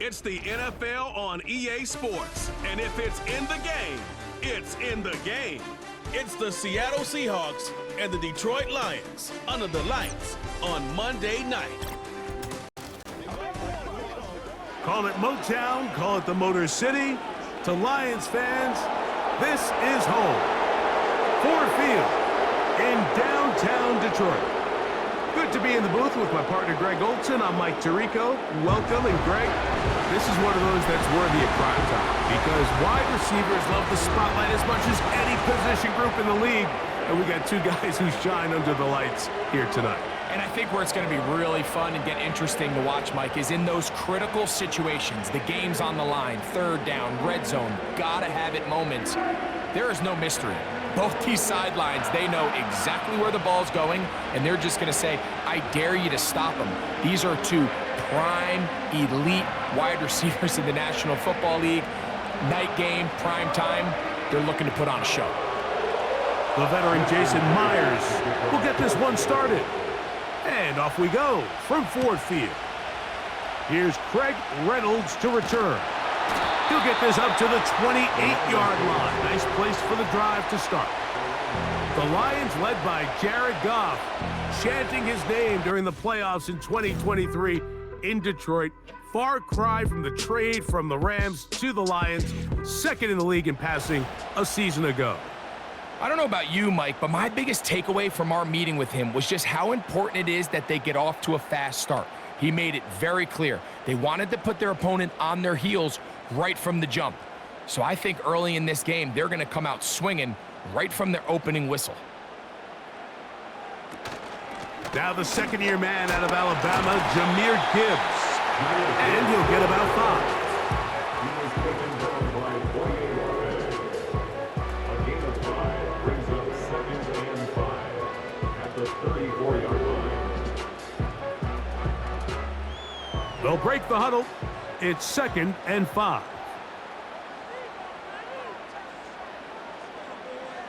It's the NFL on EA Sports. And if it's in the game, it's in the game. It's the Seattle Seahawks and the Detroit Lions under the lights on Monday night. Call it Motown, call it the Motor City. To Lions fans, this is home. Ford Field in downtown Detroit. Good to be in the booth with my partner, Greg Olson. I'm Mike Tirico. Welcome, and Greg, this is one of those that's worthy of prime time because wide receivers love the spotlight as much as any position group in the league, and we got two guys who shine under the lights here tonight. And I think where it's going to be really fun and get interesting to watch, Mike, is in those critical situations. The game's on the line, third down, red zone, gotta have it moments. There is no mystery. Both these sidelines, they know exactly where the ball's going, and they're just going to say, I dare you to stop them. These are two prime, elite wide receivers in the National Football League. Night game, prime time, they're looking to put on a show. The veteran Jason Myers will get this one started. And off we go from Ford Field. Here's Craig Reynolds to return. He'll get this up to the 28-yard line. Nice place for the drive to start. The Lions, led by Jared Goff, chanting his name during the playoffs in 2023 in Detroit. Far cry from the trade from the Rams to the Lions, second in the league in passing a season ago. I don't know about you, Mike, but my biggest takeaway from our meeting with him was just how important it is that they get off to a fast start. He made it very clear. They wanted to put their opponent on their heels right from the jump. So I think early in this game, they're going to come out swinging right from their opening whistle. Now the second-year man out of Alabama, Jahmyr Gibbs. And he'll get about 5. They'll break the huddle. It's 2nd and 5.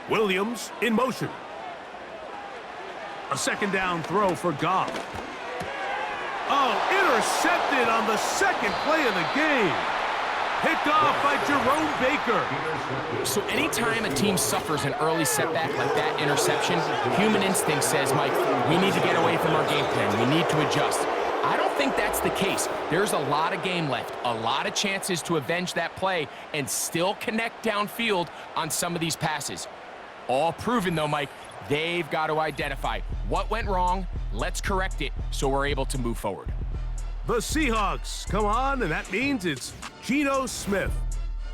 Williams in motion. A second down throw for Goff. Oh, intercepted on the second play of the game. Picked off by Jerome Baker. So anytime a team suffers an early setback like that interception, human instinct says, Mike, we need to get away from our game plan. We need to adjust. I don't think that's the case. There's a lot of game left, a lot of chances to avenge that play and still connect downfield on some of these passes. All proven, though, Mike, they've got to identify what went wrong, let's correct it so we're able to move forward. The Seahawks come on, and that means it's Geno Smith.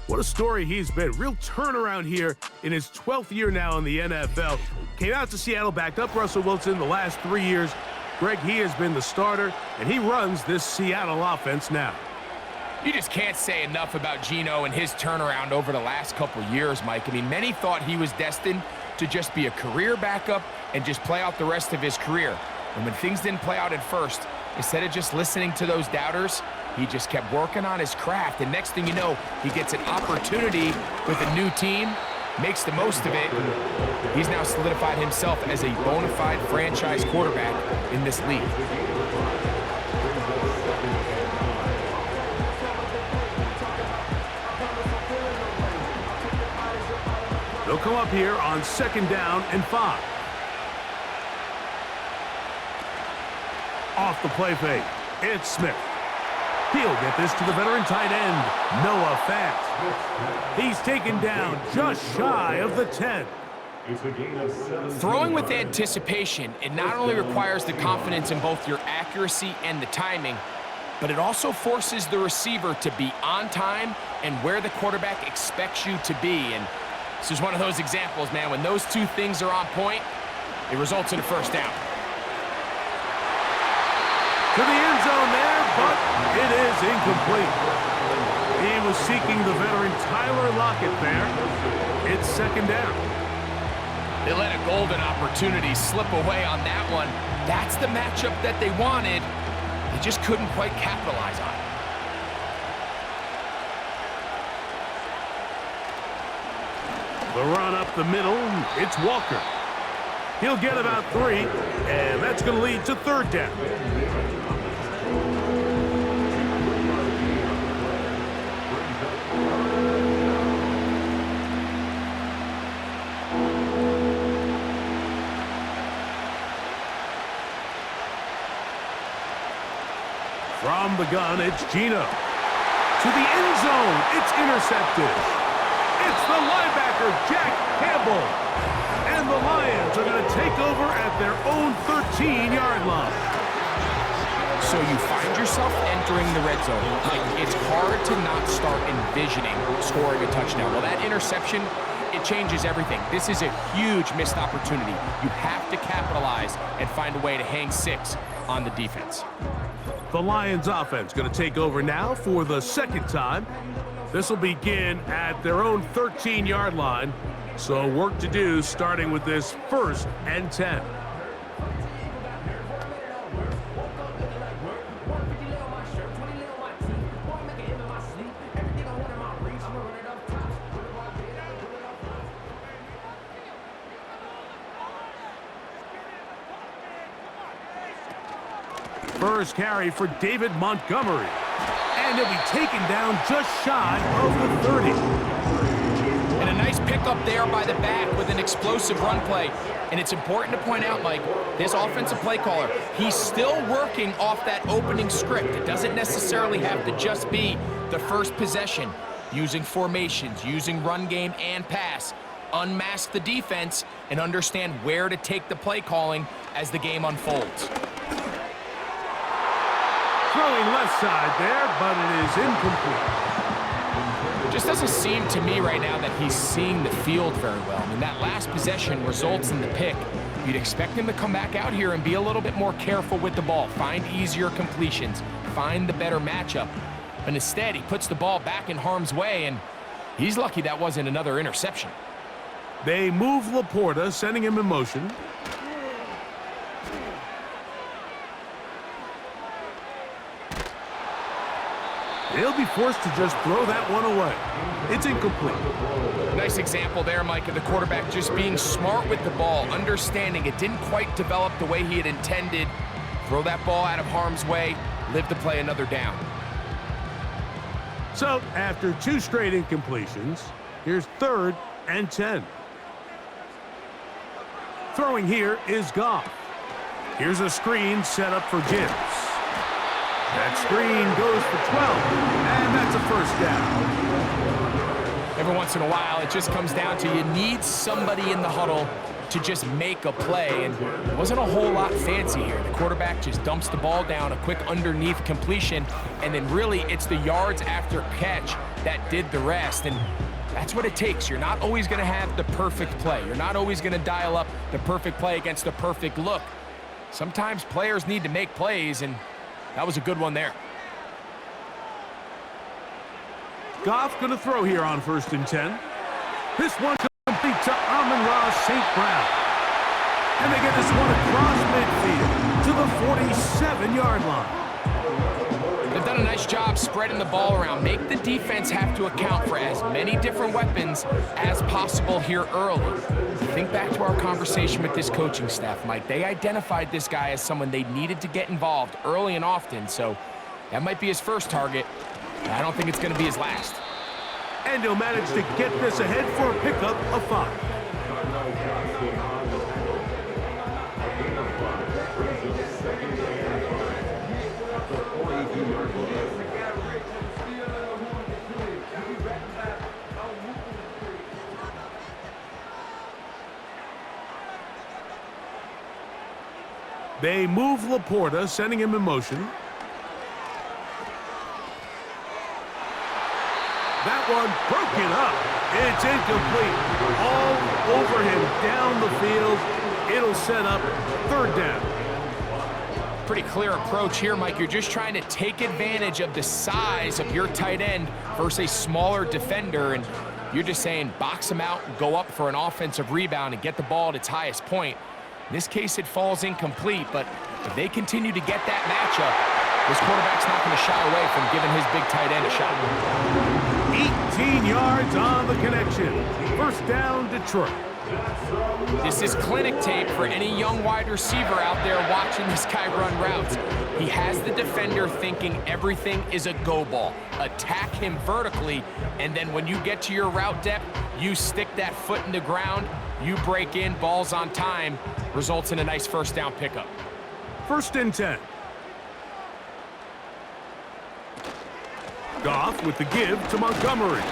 What a story he's been. Real turnaround here in his 12th year now in the NFL. Came out to Seattle, backed up Russell Wilson the last 3 years. Greg, he has been the starter, and he runs this Seattle offense now. You just can't say enough about Geno and his turnaround over the last couple years, Mike. I mean, many thought he was destined to just be a career backup and just play out the rest of his career. And when things didn't play out at first, instead of just listening to those doubters, he just kept working on his craft. And next thing you know, he gets an opportunity with a new team, makes the most of it. He's now solidified himself as a bona fide franchise quarterback in this league. They'll come up here on 2nd down and 5. Off the play fake, it's Smith. He'll get this to the veteran tight end, Noah Fant. He's taken down just shy of the 10. Throwing with anticipation, it not only requires the confidence in both your accuracy and the timing, but it also forces the receiver to be on time and where the quarterback expects you to be. And this is one of those examples, man. When those two things are on point, it results in a first down. To the end zone there, but it is incomplete. He was seeking the veteran Tyler Lockett there. It's 2nd down. They let a golden opportunity slip away on that one. That's the matchup that they wanted. They just couldn't quite capitalize on it. The run up the middle, it's Walker. He'll get about 3, and that's going to lead to 3rd down. From the gun, it's Gino. To the end zone, it's intercepted. It's the linebacker, Jack Campbell. And the Lions are going to take over at their own 13-yard line. So you find yourself entering the red zone. Like, it's hard to not start envisioning scoring a touchdown. Well, that interception, it changes everything. This is a huge missed opportunity. You have to capitalize and find a way to hang 6 on the defense. The Lions offense going to take over now for the second time. This will begin at their own 13-yard line. So work to do starting with this 1st and 10. First carry for David Montgomery. And he'll be taken down just shy of the 30. And a nice pickup there by the back with an explosive run play. And it's important to point out, Mike, this offensive play caller, he's still working off that opening script. It doesn't necessarily have to just be the first possession. Using formations, using run game and pass. Unmask the defense and understand where to take the play calling as the game unfolds. Throwing left side there, but it is incomplete. Just doesn't seem to me right now that he's seeing the field very well. I mean, that last possession results in the pick. You'd expect him to come back out here and be a little bit more careful with the ball, find easier completions, find the better matchup. But instead, he puts the ball back in harm's way, and he's lucky that wasn't another interception. They move Laporta, sending him in motion. He'll be forced to just throw that one away. It's incomplete. Nice example there, Mike, of the quarterback just being smart with the ball, understanding it didn't quite develop the way he had intended. Throw that ball out of harm's way, live to play another down. So, after 2 straight incompletions, here's 3rd and 10. Throwing here is Goff. Here's a screen set up for Gibbs. That screen goes for 12, and that's a 1st down. Every once in a while, it just comes down to you need somebody in the huddle to just make a play, and it wasn't a whole lot fancy here. The quarterback just dumps the ball down, a quick underneath completion, and then really it's the yards after catch that did the rest, and that's what it takes. You're not always going to have the perfect play. You're not always going to dial up the perfect play against the perfect look. Sometimes players need to make plays, and that was a good one there. Goff going to throw here on 1st and 10. This one complete to Amon-Ra St. Brown. And they get this one across midfield to the 47-yard line. They've done a nice job spreading the ball around. Make the defense have to account for as many different weapons as possible here early. Think back to our conversation with this coaching staff, Mike. They identified this guy as someone they needed to get involved early and often, so that might be his first target. I don't think it's going to be his last. And he'll manage to get this ahead for a pickup of 5. They move Laporta, sending him in motion. That one broken up. It's incomplete. All over him down the field. It'll set up 3rd down. Pretty clear approach here, Mike. You're just trying to take advantage of the size of your tight end versus a smaller defender, and you're just saying box him out, go up for an offensive rebound, and get the ball at its highest point. In this case, it falls incomplete, but if they continue to get that matchup, this quarterback's not going to shy away from giving his big tight end a shot. 18 yards on the connection. 1st down, Detroit. This is clinic tape for any young wide receiver out there watching this guy run routes. He has the defender thinking everything is a go ball. Attack him vertically, and then when you get to your route depth, you stick that foot in the ground, you break in, ball's on time, results in a nice 1st down pickup. 1st and 10. Goff with the give to Montgomery.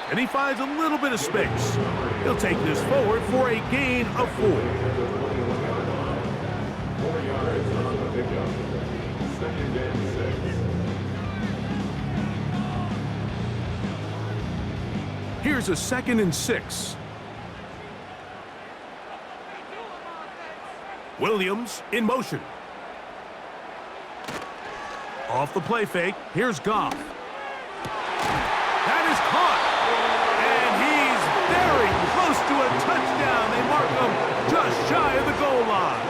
And he finds a little bit of space. He'll take this forward for a gain of 4. Here's a 2nd and 6. Williams in motion. Off the play fake, here's Goff. That is caught. And he's very close to a touchdown. They mark him just shy of the goal line.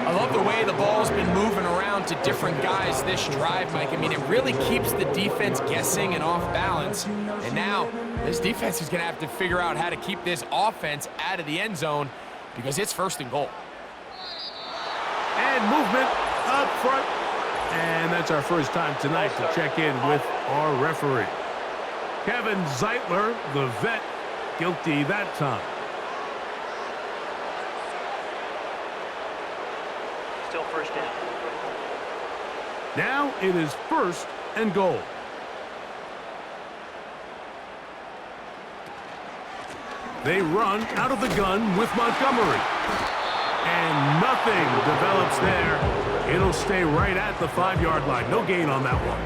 I love the way the ball's been moving around to different guys this drive, Mike. I mean, it really keeps the defense guessing and off balance. And now this defense is going to have to figure out how to keep this offense out of the end zone because it's 1st and goal. And movement up front. And that's our first time tonight to check in with our referee. Kevin Zeitler, the vet, guilty that time. Still 1st down. Now it is 1st and goal. They run out of the gun with Montgomery. And nothing develops there. It'll stay right at the 5-yard line. No gain on that one.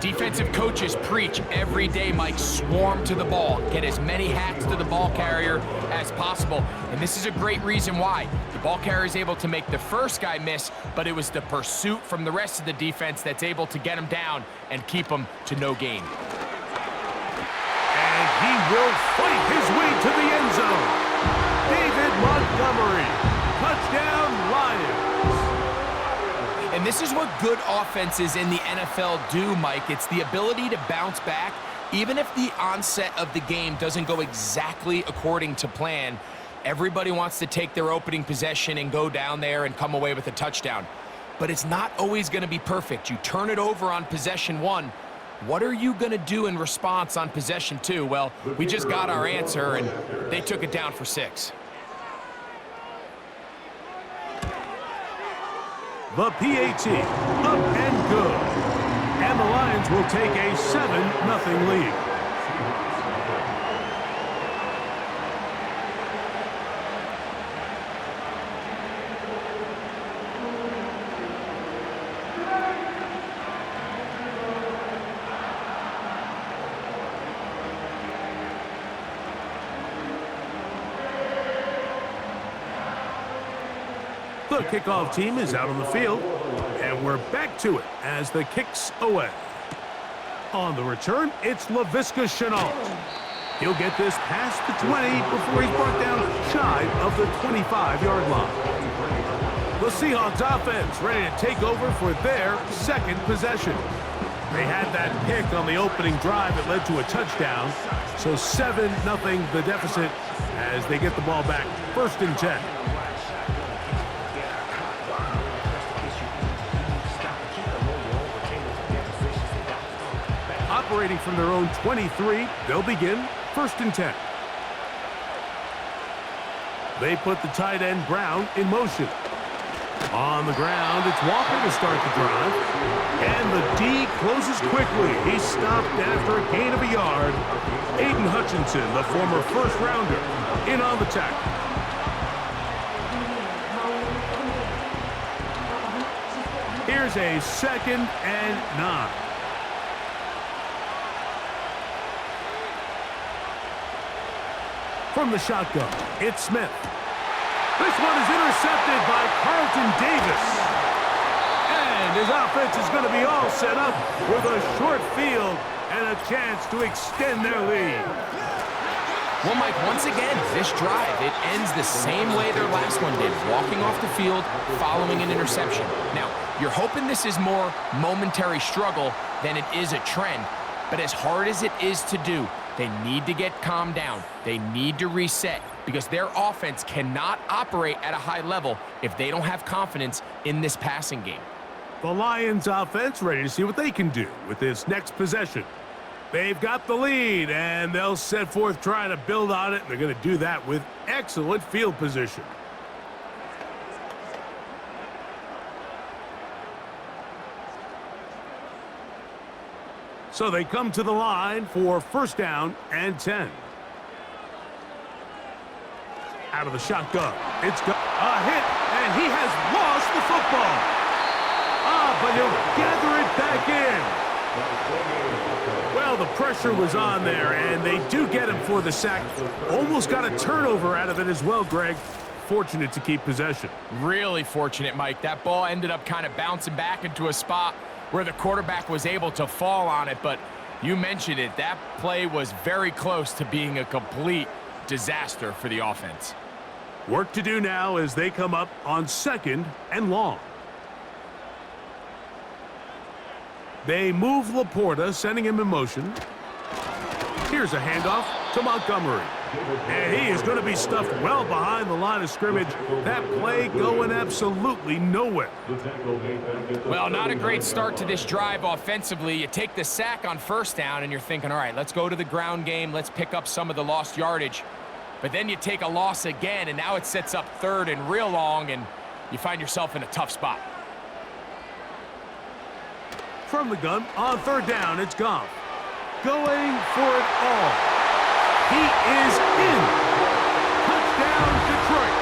Defensive coaches preach every day, Mike, swarm to the ball. Get as many hacks to the ball carrier as possible. And this is a great reason why. The ball carrier is able to make the first guy miss, but it was the pursuit from the rest of the defense that's able to get him down and keep him to no gain. And he will fight his way to the end zone. David Montgomery. Touchdown, Lions. And this is what good offenses in the NFL do, Mike. It's the ability to bounce back, even if the onset of the game doesn't go exactly according to plan. Everybody wants to take their opening possession and go down there and come away with a touchdown. But it's not always going to be perfect. You turn it over on possession 1. What are you going to do in response on possession 2? Well, we just got our answer, and they took it down for 6. The PAT, up and good. And the Lions will take a 7-0 lead. The kickoff team is out on the field, and we're back to it as the kick's away. On the return, it's Laviska Shenault. He'll get this past the 20 before he's brought down shy of the 25-yard line. The Seahawks offense ready to take over for their 2nd possession. They had that pick on the opening drive that led to a touchdown, so 7-0 the deficit as they get the ball back, 1st and 10. Operating from their own 23, they'll begin 1st and 10. They put the tight end Brown in motion. On the ground, it's Walker to start the drive. And the D closes quickly. He's stopped after a gain of a yard. Aiden Hutchinson, the former 1st-rounder, in on the tackle. Here's a 2nd and 9. From the shotgun, it's Smith. This one is intercepted by Carlton Davis. And his offense is going to be all set up with a short field and a chance to extend their lead. Well, Mike, once again, this drive, it ends the same way their last one did, walking off the field following an interception. Now, you're hoping this is more momentary struggle than it is a trend, but as hard as it is to do, they need to get calmed down. They need to reset because their offense cannot operate at a high level if they don't have confidence in this passing game. The Lions offense ready to see what they can do with this next possession. They've got the lead, and they'll set forth trying to build on it. They're going to do that with excellent field position. So they come to the line for first down and 10. Out of the shotgun. It's a hit, and he has lost the football. But he'll gather it back in. Well, the pressure was on there, and they do get him for the sack. Almost got a turnover out of it as well, Greg. Fortunate to keep possession. Really fortunate, Mike. That ball ended up kind of bouncing back into a spot where the quarterback was able to fall on it, but you mentioned it. That play was very close to being a complete disaster for the offense. Work to do now as they come up on 2nd and long. They move Laporta, sending him in motion. Here's a handoff to Montgomery. And he is going to be stuffed well behind the line of scrimmage. That play going absolutely nowhere. Well, not a great start to this drive offensively. You take the sack on first down, and you're thinking, all right, let's go to the ground game. Let's pick up some of the lost yardage. But then you take a loss again, and now it sets up 3rd and real long, and you find yourself in a tough spot. From the gun, on 3rd down, it's Goff. Going for it all. He is in. Touchdown, Detroit.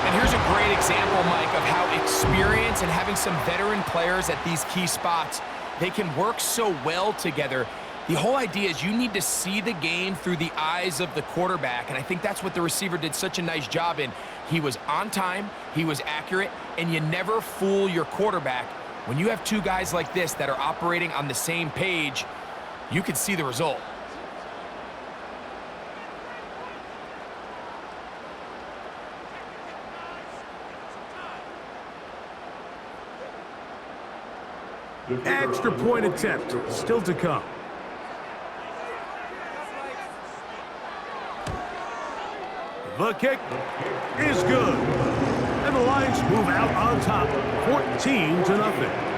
And here's a great example, Mike, of how experience and having some veteran players at these key spots, they can work so well together. The whole idea is you need to see the game through the eyes of the quarterback, and I think that's what the receiver did such a nice job in. He was on time, he was accurate, and you never fool your quarterback. When you have two guys like this that are operating on the same page, you can see the result. Extra point attempt still to come. The kick is good. And the Lions move out on top, 14-0.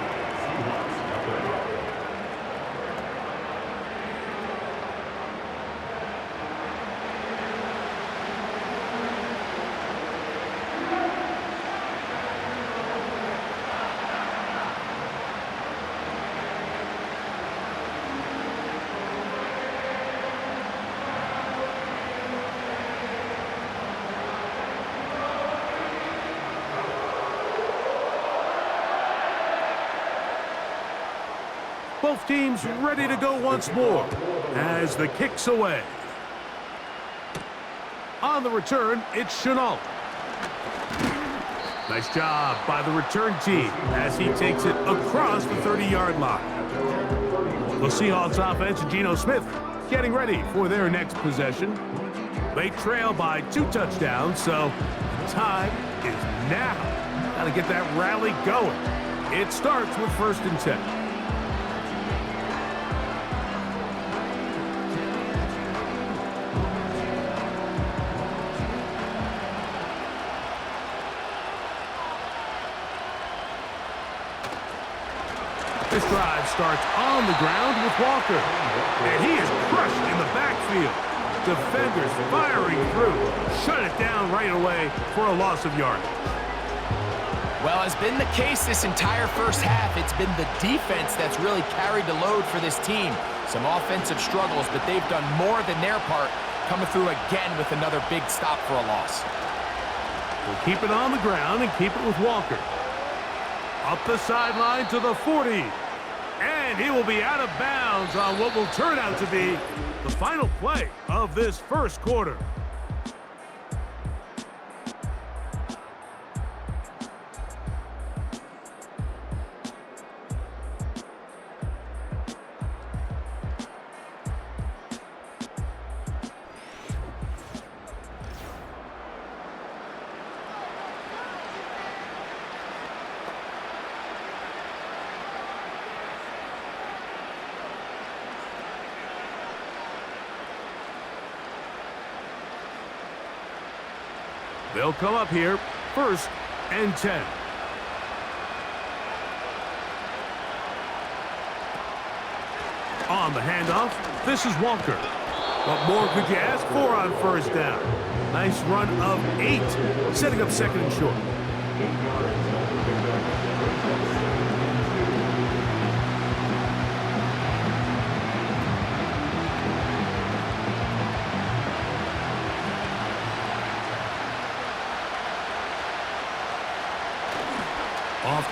Both teams ready to go once more as the kick's away. On the return, it's Chenault. Nice job by the return team as he takes it across the 30-yard line. The Seahawks offense and Geno Smith getting ready for their next possession. They trail by 2 touchdowns, so the time is now. Got to get that rally going. It starts with 1st and 10. This drive starts on the ground with Walker. And he is crushed in the backfield. Defenders firing through. Shut it down right away for a loss of yardage. Well, as been the case this entire first half, it's been the defense that's really carried the load for this team. Some offensive struggles, but they've done more than their part, coming through again with another big stop for a loss. We'll keep it on the ground and keep it with Walker. Up the sideline to the 40. And he will be out of bounds on what will turn out to be the final play of this first quarter. They'll come up here, 1st and 10. On the handoff, this is Walker. What more could you ask for on 1st down? Nice run of 8, setting up 2nd and short.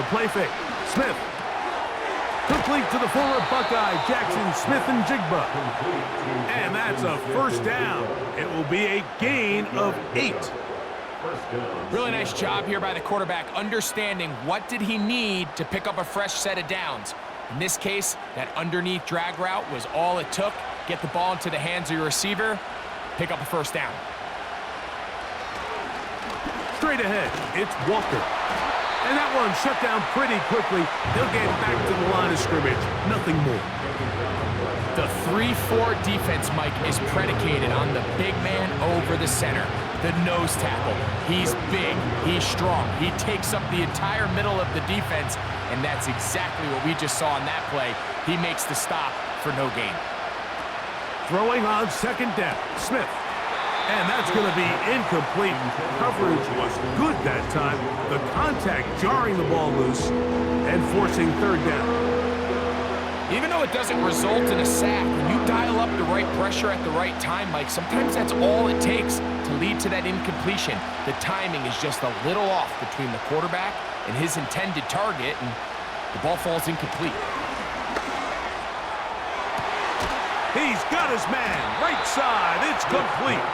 play fake. Smith. Complete to the former Buckeye, Jackson Smith-Njigba. And that's a first down. It will be a gain of 8. Really nice job here by the quarterback, understanding what did he need to pick up a fresh set of downs. In this case, that underneath drag route was all it took. Get the ball into the hands of your receiver, pick up a first down. Straight ahead, it's Walker. And that one shut down pretty quickly. He'll get back to the line of scrimmage. Nothing more. The 3-4 defense, Mike, is predicated on the big man over the center, the nose tackle. He's big, he's strong. He takes up the entire middle of the defense, and that's exactly what we just saw on that play. He makes the stop for no gain. Throwing on second down, Smith. And that's going to be incomplete. Coverage was good that time. The contact jarring the ball loose and forcing third down. Even though it doesn't result in a sack, when you dial up the right pressure at the right time, Mike, sometimes that's all it takes to lead to that incompletion. The timing is just a little off between the quarterback and his intended target, and the ball falls incomplete. He's got his man. Right side. It's complete.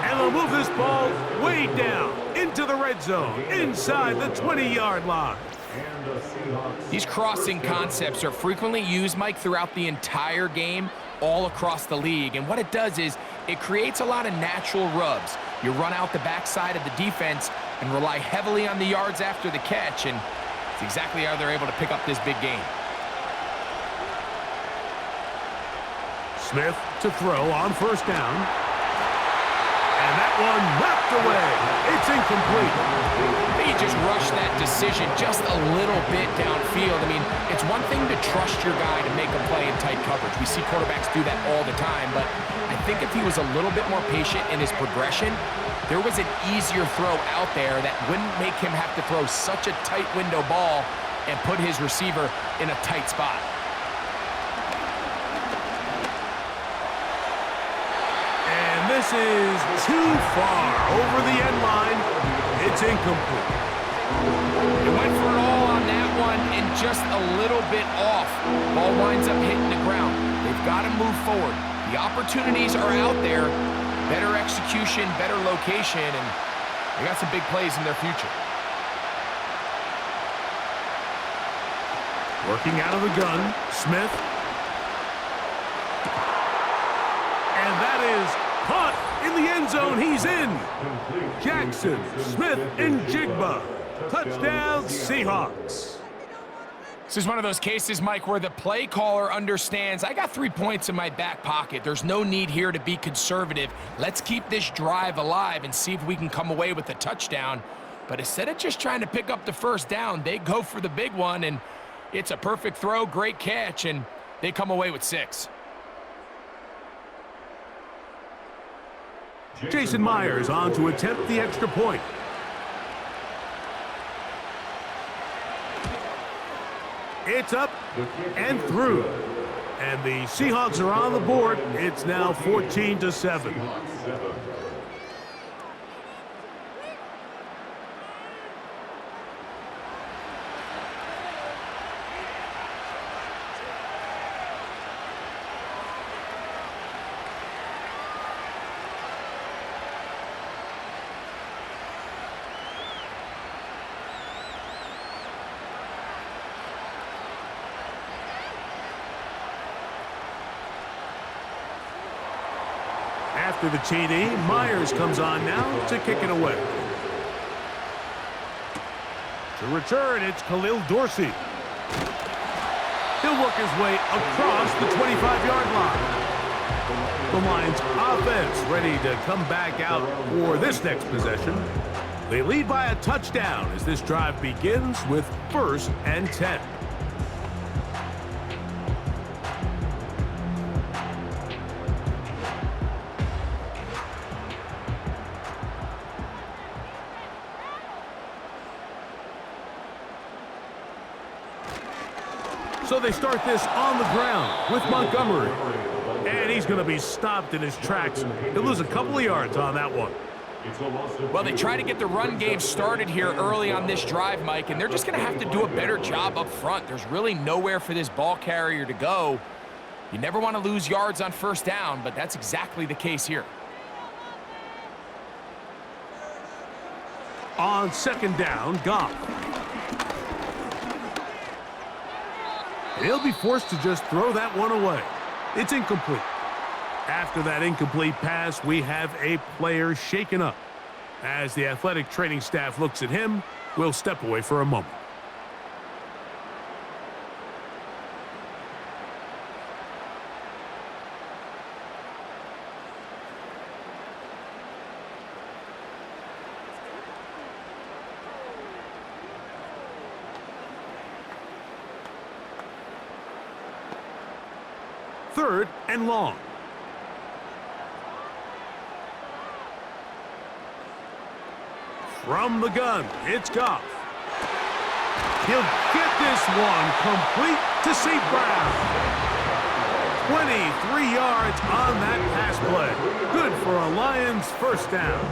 And they'll move this ball way down into the red zone, inside the 20-yard line. These crossing concepts are frequently used, Mike, throughout the entire game, all across the league. And what it does is it creates a lot of natural rubs. You run out the backside of the defense and rely heavily on the yards after the catch, and it's exactly how they're able to pick up this big game. Smith to throw on first down. And that one knocked away. It's incomplete. He just rushed that decision just a little bit downfield. I mean, it's one thing to trust your guy to make a play in tight coverage. We see quarterbacks do that all the time, but I think if he was a little bit more patient in his progression, there was an easier throw out there that wouldn't make him have to throw such a tight window ball and put his receiver in a tight spot. This is too far over the end line. It's incomplete. They went for it all on that one and just a little bit off. Ball winds up hitting the ground. They've got to move forward. The opportunities are out there. Better execution, better location, and they got some big plays in their future. Working out of the gun, Smith. And that is caught in the end zone. He's in. Jackson Smith-Njigba. Touchdown, Seahawks. This is one of those cases, Mike, where the play caller understands, I got 3 points in my back pocket. There's no need here to be conservative. Let's keep this drive alive and see if we can come away with a touchdown. But instead of just trying to pick up the first down, they go for the big one, and it's a perfect throw, great catch, and they come away with 6. Jason Myers on to attempt the extra point. It's up and through. And the Seahawks are on the board. It's now 14-7. After the TD, Myers comes on now to kick it away. To return, it's Khalil Dorsey. He'll work his way across the 25-yard line. The Lions offense ready to come back out for this next possession. They lead by a touchdown as this drive begins with 1st and 10. So they start this on the ground with Montgomery. And he's going to be stopped in his tracks. He'll lose a couple of yards on that one. Well, they try to get the run game started here early on this drive, Mike, and they're just going to have to do a better job up front. There's really nowhere for this ball carrier to go. You never want to lose yards on first down, but that's exactly the case here. On second down, Goff. He'll be forced to just throw that one away. It's incomplete. After that incomplete pass, we have a player shaken up. As the athletic training staff looks at him, we'll step away for a moment. Third and long. From the gun, it's Goff. He'll get this one complete to St. Brown. 23 yards on that pass play. Good for a Lions first down.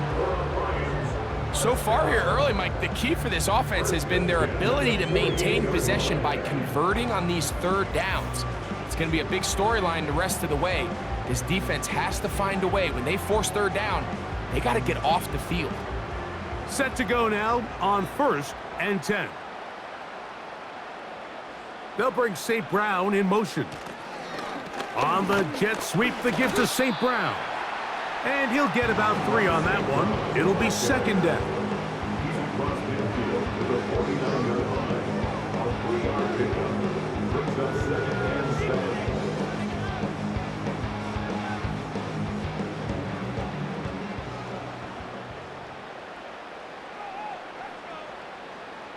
So far here early, Mike, the key for this offense has been their ability to maintain possession by converting on these third downs. It's going to be a big storyline the rest of the way. This defense has to find a way. When they force third down, they got to get off the field. Set to go now on 1st and 10. They'll bring St. Brown in motion. On the jet sweep, the give to St. Brown. And he'll get about 3 on that one. It'll be second down.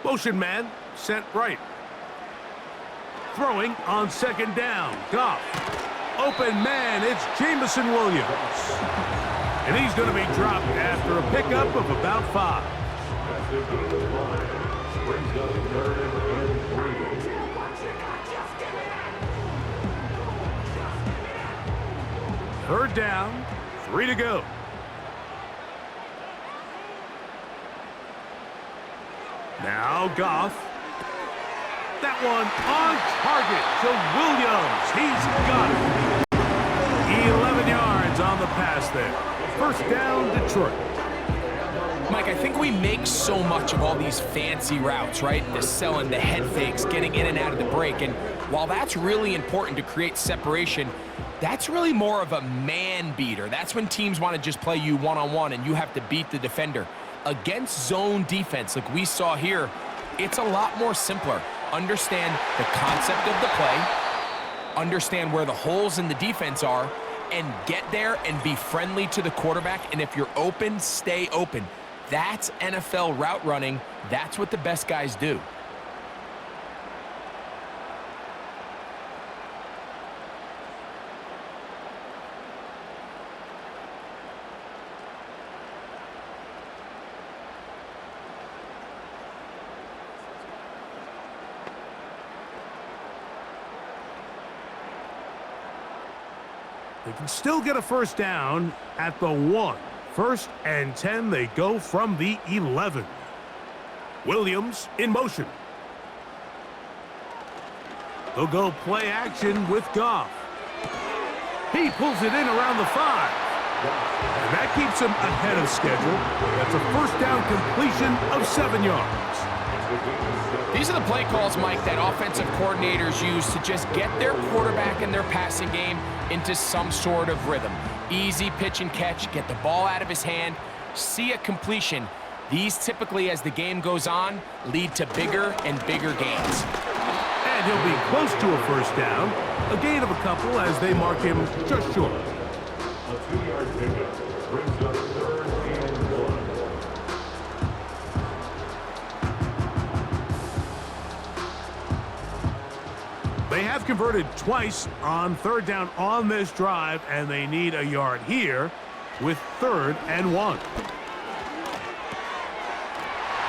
Motion man, sent right. Throwing on second down. Goff. Open man, it's Jameson Williams. And he's going to be dropped after a pickup of about 5. Third down, 3 to go. Now Goff. That one on target to Williams. He's got it. 11 yards on the pass there. First down, Detroit. Mike, I think we make so much of all these fancy routes, right? The selling, the head fakes, getting in and out of the break. And while that's really important to create separation, that's really more of a man beater. That's when teams want to just play you one-on-one and you have to beat the defender. Against zone defense like we saw here, it's a lot more simpler. Understand the concept of the play, understand where the holes in the defense are, and get there and be friendly to the quarterback. And if you're open, stay open. That's NFL route running. That's what the best guys do. They can still get a first down at the 1. 1st and 10, they go from the 11. Williams in motion. They'll go play action with Goff. He pulls it in around the 5. And that keeps him ahead of schedule. That's a first down completion of 7 yards. These are the play calls, Mike, that offensive coordinators use to just get their quarterback and their passing game into some sort of rhythm. Easy pitch and catch, get the ball out of his hand, see a completion. These typically, as the game goes on, lead to bigger and bigger gains. And he'll be close to a first down. A gain of a couple as they mark him just short. A 2-yard pickup brings up 3rd and 1. They have converted twice on 3rd down on this drive, and they need a yard here with 3rd and 1.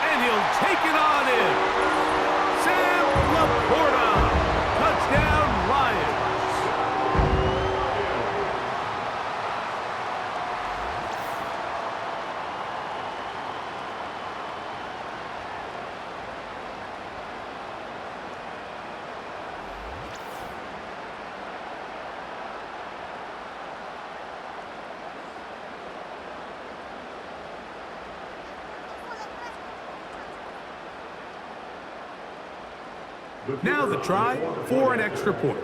And he'll take it on in. Sam Laporta. Touchdown, Lions. Now the try for an extra point.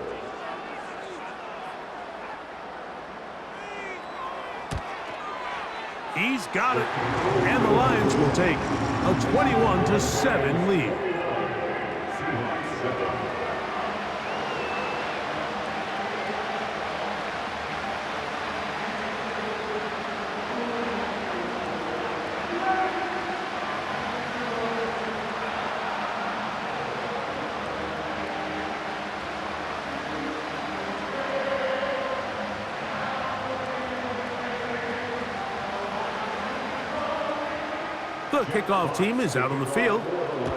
He's got it. And the Lions will take a 21-7 lead. The kickoff team is out on the field,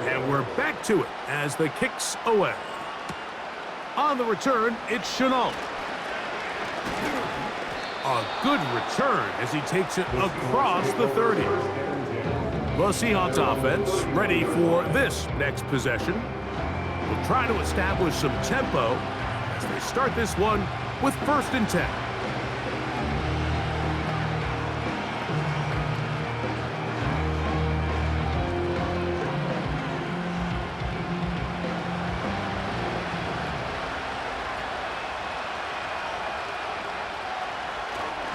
and we're back to it as the kick's away. On the return, it's Chenault. A good return as he takes it across the 30. The Seahawks offense ready for this next possession. Will try to establish some tempo as they start this one with 1st and 10.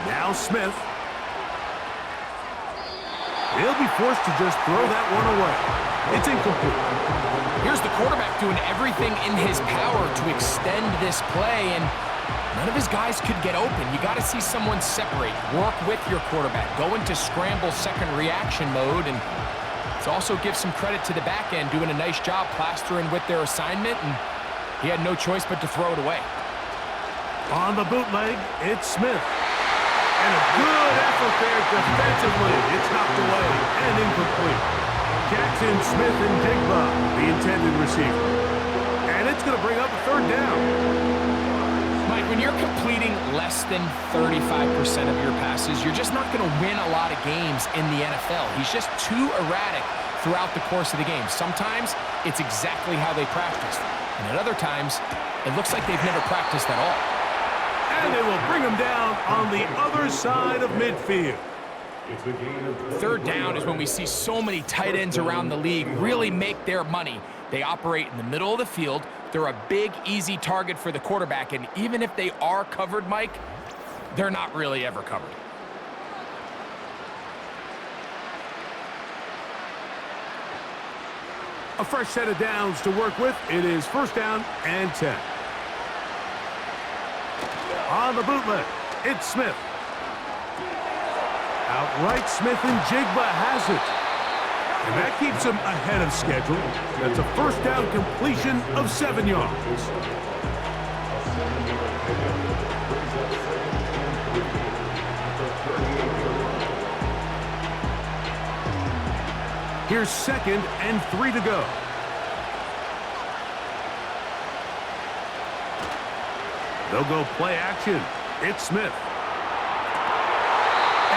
Now Smith. He'll be forced to just throw that one away. It's incomplete. Here's the quarterback doing everything in his power to extend this play, and none of his guys could get open. You got to see someone separate, work with your quarterback, go into scramble second reaction mode, and to also give some credit to the back end, doing a nice job plastering with their assignment, and he had no choice but to throw it away. On the bootleg, it's Smith. And a good effort there defensively. It's knocked away and incomplete. Jackson, Smith, and Digba, the intended receiver. And it's going to bring up a 3rd down. Mike, when you're completing less than 35% of your passes, you're just not going to win a lot of games in the NFL. He's just too erratic throughout the course of the game. Sometimes it's exactly how they practiced. And at other times, it looks like they've never practiced at all. And they will bring him down on the other side of midfield. 3rd down is when we see so many tight ends around the league really make their money. They operate in the middle of the field. They're a big, easy target for the quarterback. And even if they are covered, Mike, they're not really ever covered. A fresh set of downs to work with. It is 1st down and 10. On the bootleg, it's Smith. Outright, Smith and Jigba has it. And that keeps him ahead of schedule. That's a 1st down completion of 7 yards. Here's 2nd and 3 to go. They'll go play action. It's Smith.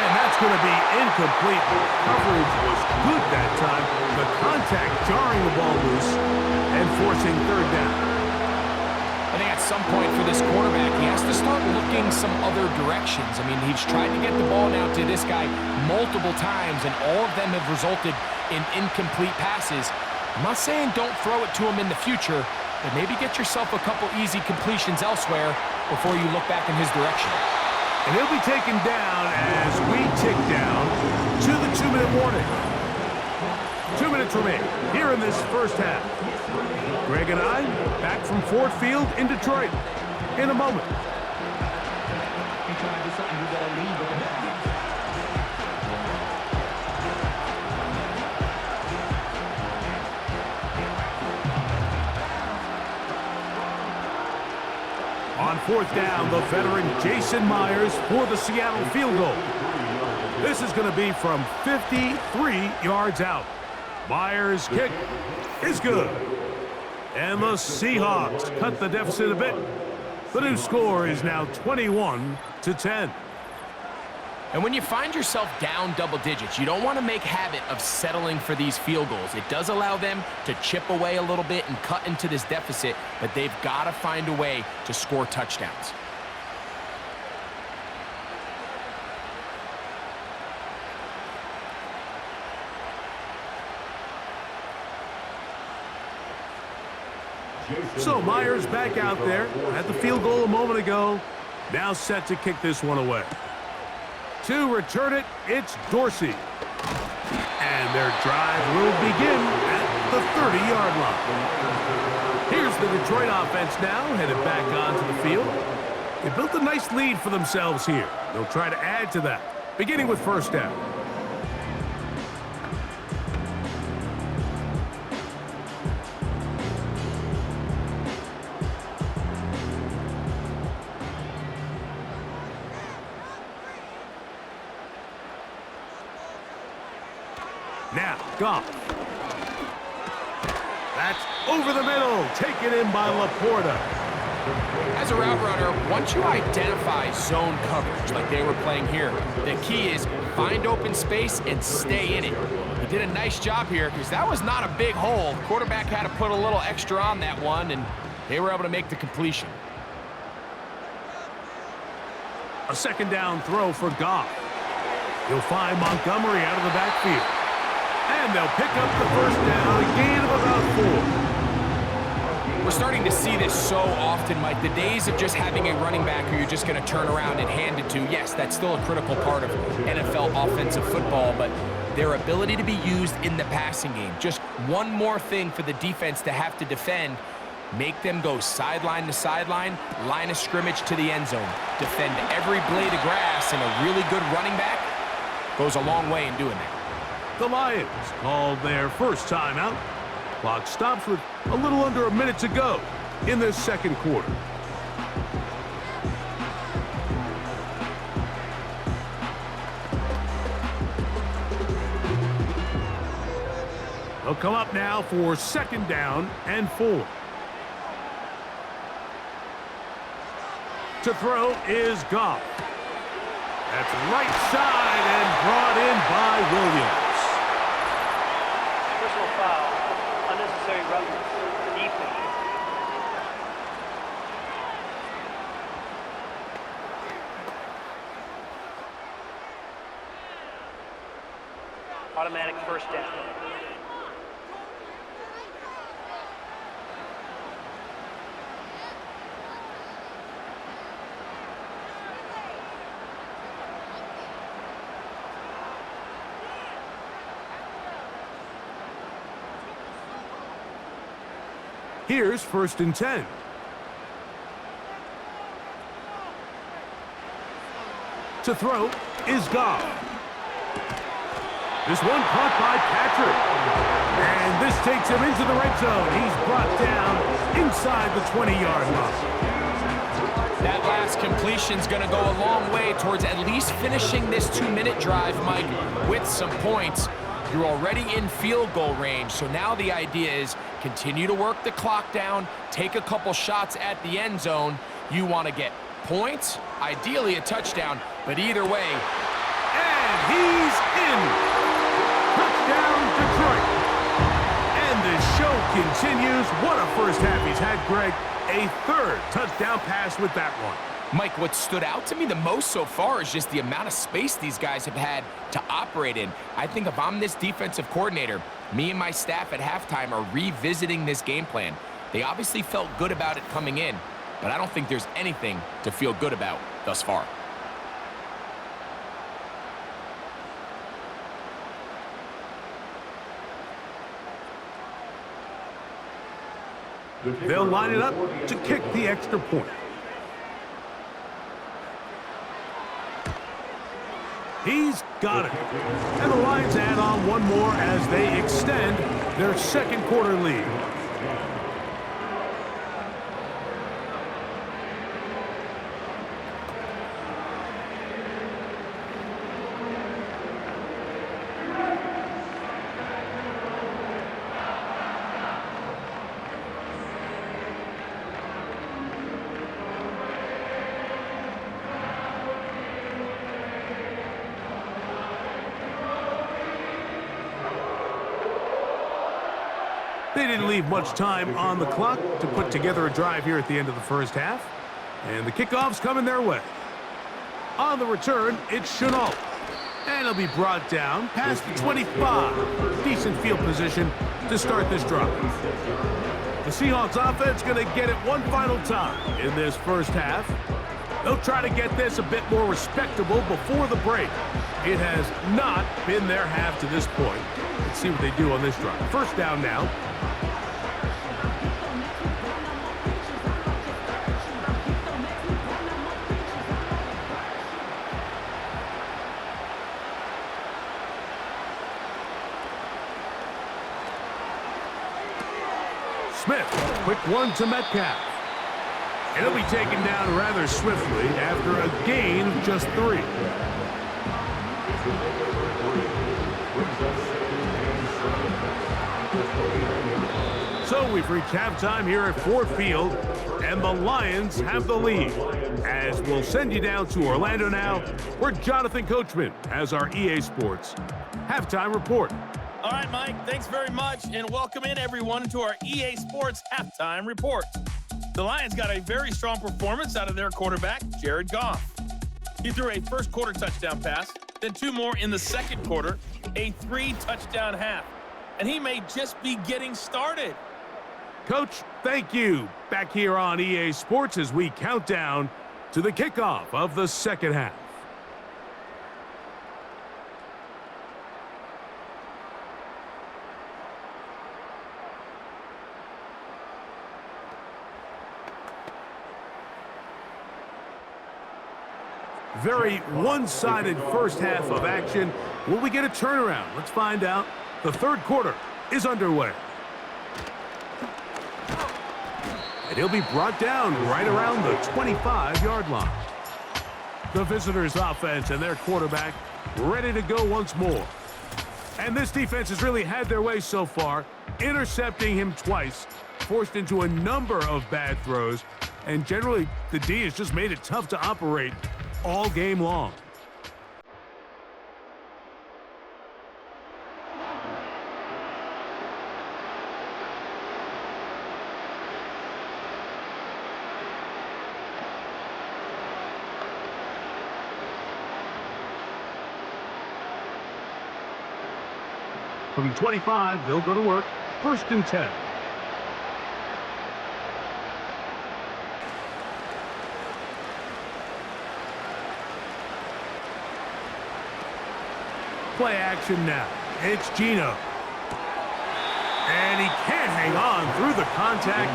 And that's going to be incomplete. Coverage was good that time. The contact jarring the ball loose and forcing 3rd down. I think at some point for this quarterback, he has to start looking some other directions. I mean, he's tried to get the ball now to this guy multiple times, and all of them have resulted in incomplete passes. I'm not saying don't throw it to him in the future, but maybe get yourself a couple easy completions elsewhere before you look back in his direction. And he'll be taken down as we tick down to the 2-minute warning. 2 minutes remain here in this 1st half. Greg and I back from Ford Field in Detroit in a moment. On 4th down, the veteran Jason Myers for the Seattle field goal. This is going to be from 53 yards out. Myers' kick is good. And the Seahawks cut the deficit a bit. The new score is now 21-10. And when you find yourself down double digits, you don't want to make habit of settling for these field goals. It does allow them to chip away a little bit and cut into this deficit, but they've got to find a way to score touchdowns. So Myers back out there. Had the field goal a moment ago. Now set to kick this one away. To return it, it's Dorsey. And their drive will begin at the 30-yard line. Here's the Detroit offense now, headed back onto the field. They built a nice lead for themselves here. They'll try to add to that, beginning with first down. Now, Goff. That's over the middle, taken in by Laporta. As a route runner, once you identify zone coverage like they were playing here, the key is find open space and stay in it. He did a nice job here because that was not a big hole. The quarterback had to put a little extra on that one, and they were able to make the completion. A second down throw for Goff. He'll find Montgomery out of the backfield. And they'll pick up the first down, a gain of about 4. We're starting to see this so often, Mike. The days of just having a running back who you're just going to turn around and hand it to, yes, that's still a critical part of NFL offensive football, but their ability to be used in the passing game. Just one more thing for the defense to have to defend. Make them go sideline to sideline, line of scrimmage to the end zone. Defend every blade of grass, and a really good running back goes a long way in doing that. The Lions called their first timeout. Clock stops with a little under a minute to go in this second quarter. They'll come up now for second down and 4. To throw is Goff. That's right side and brought in by Williams. Personal foul. Unnecessary roughness. Defense. Automatic first down. Here's first and 10. To throw is Goff. This one caught by Patrick. And this takes him into the red zone. He's brought down inside the 20-yard line. That last completion's going to go a long way towards at least finishing this 2-minute drive, Mike, with some points. You're already in field goal range, so now the idea is continue to work the clock down, take a couple shots at the end zone. You want to get points, ideally a touchdown, but either way. And he's in. Touchdown, Detroit. And the show continues. What a first half he's had, Greg. A third touchdown pass with that one. Mike, what stood out to me the most so far is just the amount of space these guys have had to operate in. I think if I'm this defensive coordinator, me and my staff at halftime are revisiting this game plan. They obviously felt good about it coming in, but I don't think there's anything to feel good about thus far. They'll line it up to kick the extra point. He's got it. And the Lions add on one more as they extend their second quarter lead. They didn't leave much time on the clock to put together a drive here at the end of the first half. And the kickoff's coming their way. On the return, it's Chenault. And he'll be brought down past the 25. Decent field position to start this drive. The Seahawks offense going to get it one final time in this first half. They'll try to get this a bit more respectable before the break. It has not been their half to this point. Let's see what they do on this drive. First down now. Smith, quick one to Metcalf. And he'll be taken down rather swiftly after a gain of just 3. So we've reached halftime here at Ford Field, and the Lions have the lead. As we'll send you down to Orlando now, where Jonathan Coachman has our EA Sports halftime report. All right, Mike, thanks very much, and welcome in everyone to our EA Sports halftime report. The Lions got a very strong performance out of their quarterback, Jared Goff. He threw a first quarter touchdown pass, then 2 more in the second quarter, a 3-touchdown half, and he may just be getting started. Coach, thank you. Back here on EA Sports as we count down to the kickoff of the second half. Very one-sided first half of action. Will we get a turnaround? Let's find out. The third quarter is underway. And he'll be brought down right around the 25-yard line. The visitors' offense and their quarterback ready to go once more. And this defense has really had their way so far, intercepting him twice, forced into a number of bad throws, and generally the D has just made it tough to operate all game long. From 25, they'll go to work. 1st and 10. Play action now. It's Geno. And he can't hang on through the contact.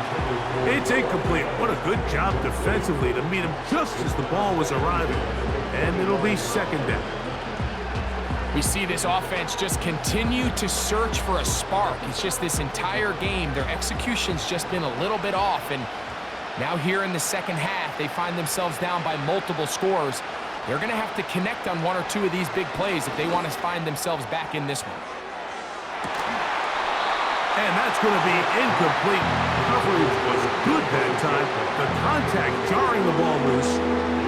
It's incomplete. What a good job defensively to meet him just as the ball was arriving. And it'll be 2nd down. We see this offense just continue to search for a spark. It's just this entire game, their execution's just been a little bit off. And now here in the second half, they find themselves down by multiple scores. They're going to have to connect on 1 or 2 of these big plays if they want to find themselves back in this one. And that's going to be incomplete. Coverage was good that time. The contact jarring the ball loose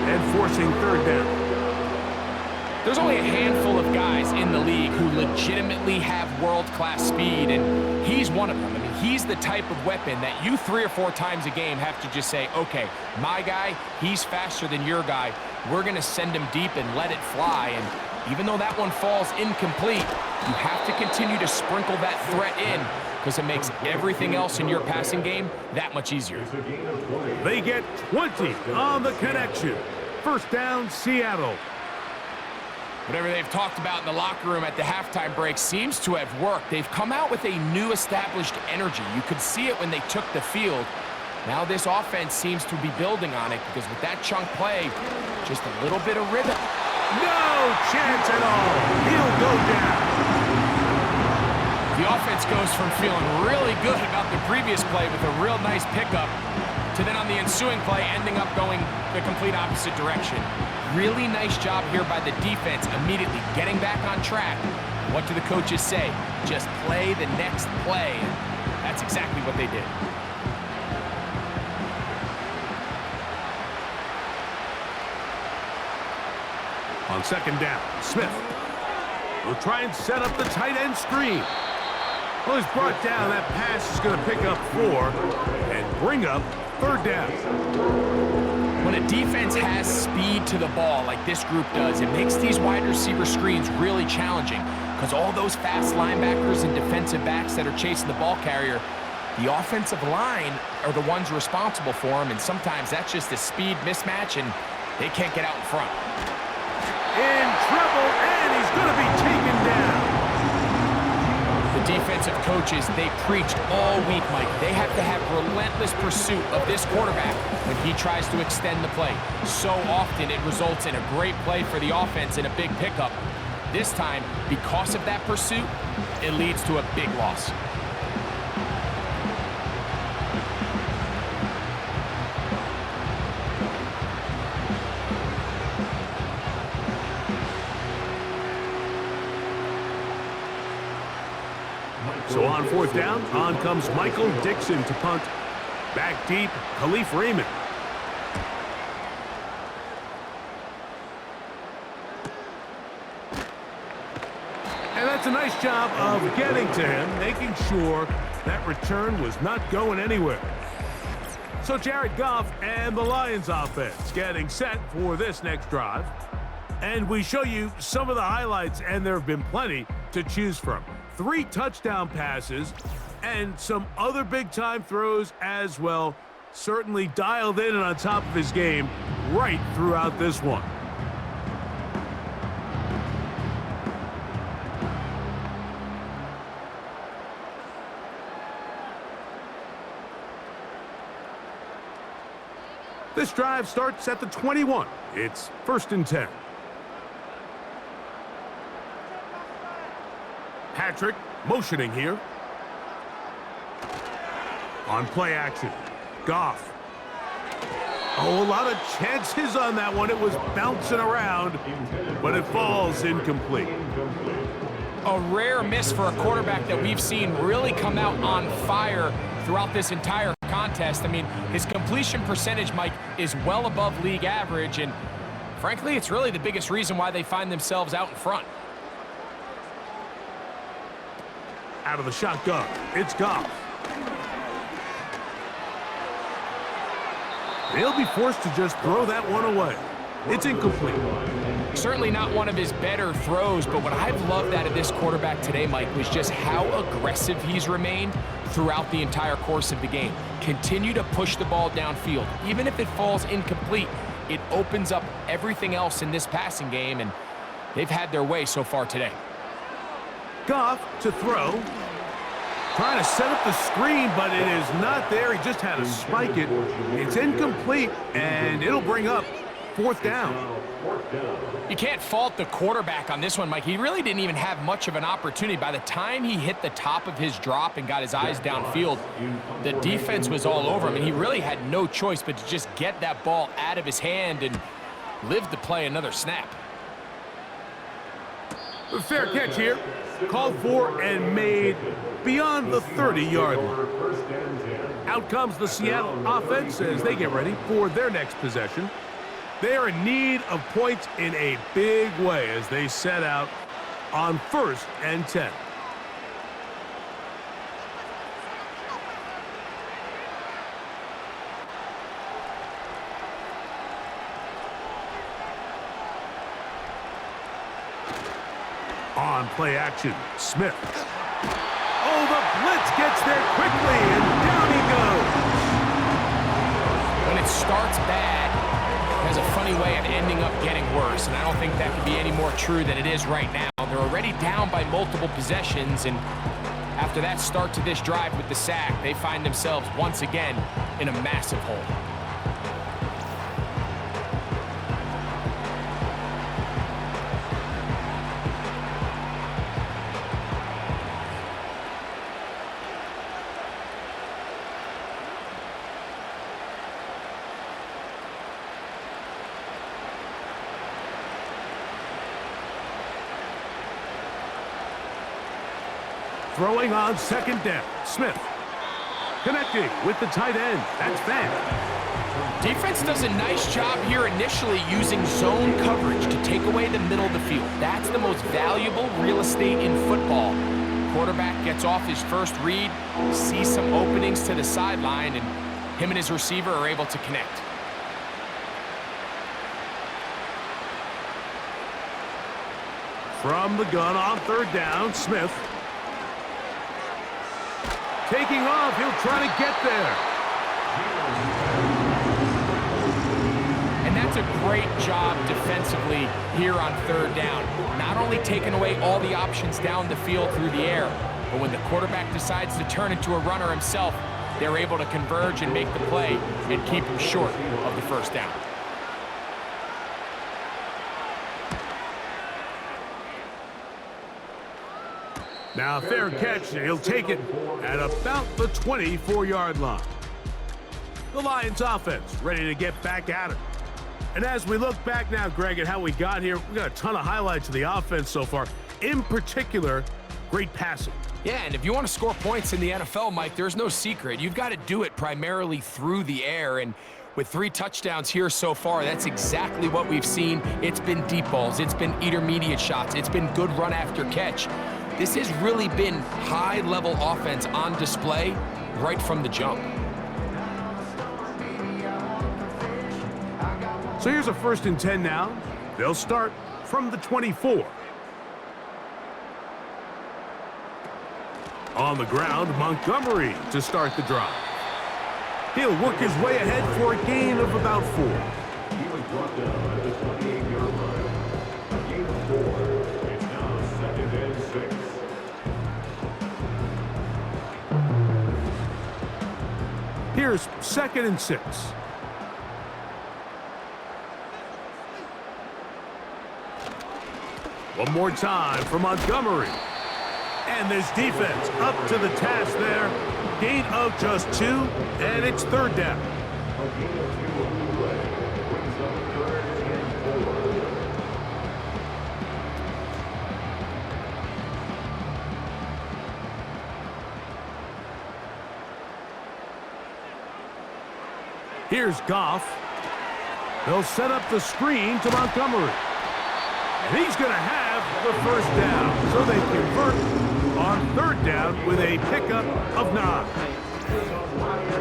and forcing 3rd down. There's only a handful of guys in the league who legitimately have world-class speed, and he's one of them. I mean, he's the type of weapon that you 3 or 4 times a game have to just say, okay, my guy, he's faster than your guy. We're going to send him deep and let it fly. And even though that one falls incomplete, you have to continue to sprinkle that threat in because it makes everything else in your passing game that much easier. They get 20 on the connection. 1st down, Seattle. Whatever they've talked about in the locker room at the halftime break seems to have worked. They've come out with a new established energy. You could see it when they took the field. Now this offense seems to be building on it because with that chunk play, just a little bit of rhythm. No chance at all. He'll go down. The offense goes from feeling really good about the previous play with a real nice pickup to then on the ensuing play ending up going the complete opposite direction. Really nice job here by the defense immediately getting back on track. What do the coaches say? Just play the next play. And that's exactly what they did. On 2nd down, Smith will try and set up the tight end screen. Well, he's brought down. That pass is going to pick up 4 and bring up 3rd down. When a defense has speed to the ball like this group does, it makes these wide receiver screens really challenging because all those fast linebackers and defensive backs that are chasing the ball carrier, the offensive line are the ones responsible for him, and sometimes that's just a speed mismatch, and they can't get out in front. In trouble, and he's going to be taken down. The defensive coaches, they preach all week, Mike. They have to have relentless pursuit of this quarterback when he tries to extend the play. So often it results in a great play for the offense and a big pickup. This time, because of that pursuit, it leads to a big loss. So on fourth down, on comes Michael Dixon to punt. Back deep, Khalif Raymond. And that's a nice job of getting to him, making sure that return was not going anywhere. So Jared Goff and the Lions offense getting set for this next drive. And we show you some of the highlights, and there have been plenty to choose from. 3 touchdown passes and some other big-time throws as well. Certainly dialed in and on top of his game right throughout this one. This drive starts at the 21. It's 1st and 10. Patrick motioning here. On play action, Goff. Oh, a lot of chances on that one. It was bouncing around, but it falls incomplete. A rare miss for a quarterback that we've seen really come out on fire throughout this entire contest. I mean, his completion percentage, Mike, is well above league average, and frankly, it's really the biggest reason why they find themselves out in front. Out of the shotgun, it's Goff. They'll be forced to just throw that one away. It's incomplete. Certainly not one of his better throws, but what I've loved out of this quarterback today, Mike, was just how aggressive he's remained throughout the entire course of the game. Continue to push the ball downfield. Even if it falls incomplete, it opens up everything else in this passing game, and they've had their way so far today. Goff to throw. Trying to set up the screen, but it is not there. He just had to spike it. It's incomplete, and it'll bring up 4th down. You can't fault the quarterback on this one, Mike. He really didn't even have much of an opportunity. By the time he hit the top of his drop and got his eyes downfield, the defense was all over him, and he really had no choice but to just get that ball out of his hand and live to play another snap. Fair catch here. Called for and made beyond the 30-yard line. Out comes the Seattle offense as they get ready for their next possession. They are in need of points in a big way as they set out on 1st and 10. On play action, Smith. Oh, the blitz gets there quickly, and down he goes. When it starts bad, it has a funny way of ending up getting worse, and I don't think that could be any more true than it is right now. They're already down by multiple possessions, and after that start to this drive with the sack, they find themselves once again in a massive hole. Throwing on 2nd down, Smith. Connecting with the tight end, that's Van. Defense does a nice job here initially using zone coverage to take away the middle of the field. That's the most valuable real estate in football. Quarterback gets off his first read, sees some openings to the sideline, and him and his receiver are able to connect. From the gun on 3rd down, Smith. taking off. He'll try to get there. And that's a great job defensively here on third down. Not only taking away all the options down the field through the air, but when the quarterback decides to turn into a runner himself, they're able to converge and make the play and keep him short of the first down. Now, fair catch. He'll take it at about the 24-yard line. The Lions offense ready to get back at it. And as we look back now, Greg, at how we got here, we got a ton of highlights of the offense so far. In particular, great passing. Yeah, and if you want to score points in the NFL, Mike, there's no secret. You've got to do it primarily through the air, and with 3 touchdowns here so far, that's exactly what we've seen. It's been deep balls, it's been intermediate shots, it's been good run after catch. This has really been high-level offense on display right from the jump. So here's a 1st and 10 now. They'll start from the 24. On the ground, Montgomery to start the drive. He'll work his way ahead for a gain of about 4. He was brought down at the 28-yard line. A gain of 4. It's now 2nd and 6. Here's 2nd and 6. One more time for Montgomery. And this defense up to the task there. Gain of just 2, and it's 3rd down. A gain of 2 on the play. Brings up 3rd and 4. Here's Goff. They'll set up the screen to Montgomery. And he's going to have the 1st down. So they convert on 3rd down with a pickup of 9.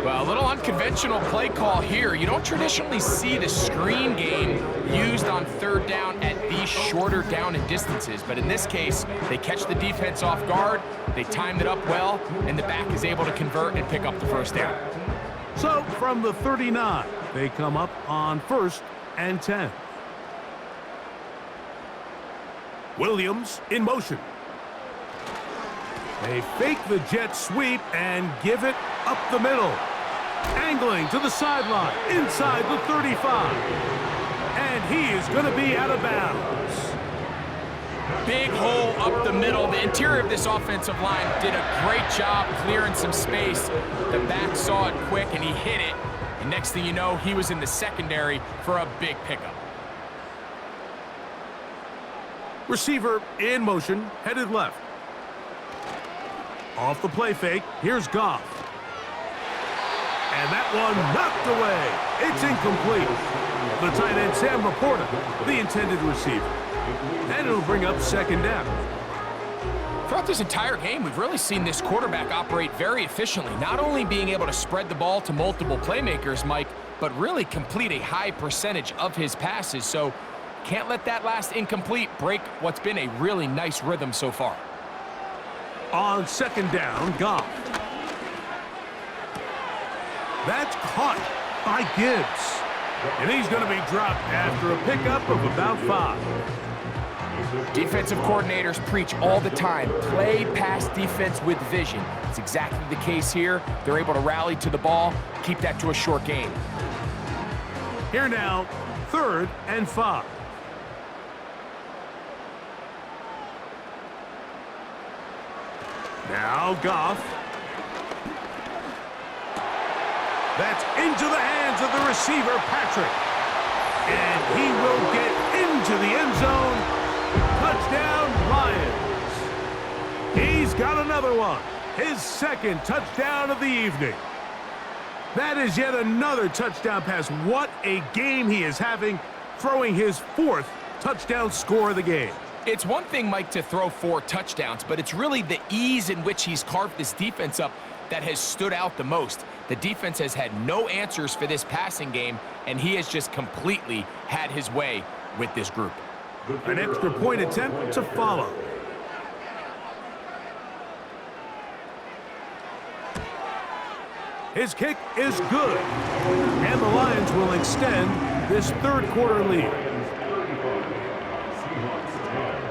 Well, a little unconventional play call here. You don't traditionally see the screen game used on 3rd down at these shorter down and distances. But in this case, they catch the defense off guard, they timed it up well, and the back is able to convert and pick up the 1st down. So from the 39, they come up on 1st and 10. Williams in motion. They fake the jet sweep and give it up the middle. Angling to the sideline, inside the 35. And he is going to be out of bounds. Big hole up the middle. The interior of this offensive line did a great job clearing some space. The back saw it quick, and he hit it. And next thing you know, he was in the secondary for a big pickup. Receiver in motion, headed left. Off the play fake, here's Goff. And that one knocked away. It's incomplete. The tight end, Sam Laporta, the intended receiver. And it'll bring up 2nd down. Throughout this entire game, we've really seen this quarterback operate very efficiently, not only being able to spread the ball to multiple playmakers, Mike, but really complete a high percentage of his passes. So can't let that last incomplete break what's been a really nice rhythm so far. On 2nd down, Goff. That's caught by Gibbs. And he's going to be dropped after a pickup of about 5. Defensive coordinators preach all the time, play pass defense with vision. It's exactly the case here. They're able to rally to the ball, keep that to a short gain. Here now, 3rd and 5. Now Goff. That's into the hands of the receiver, Patrick. And he will get into the end zone. Touchdown, Lions. He's got another one. His 2nd touchdown of the evening. That is yet another touchdown pass. What a game he is having, throwing his 4th touchdown score of the game. It's one thing, Mike, to throw 4 touchdowns, but it's really the ease in which he's carved this defense up that has stood out the most. The defense has had no answers for this passing game, and he has just completely had his way with this group. An extra point attempt to follow. His kick is good. And the Lions will extend this third quarter lead. Seahawks 10.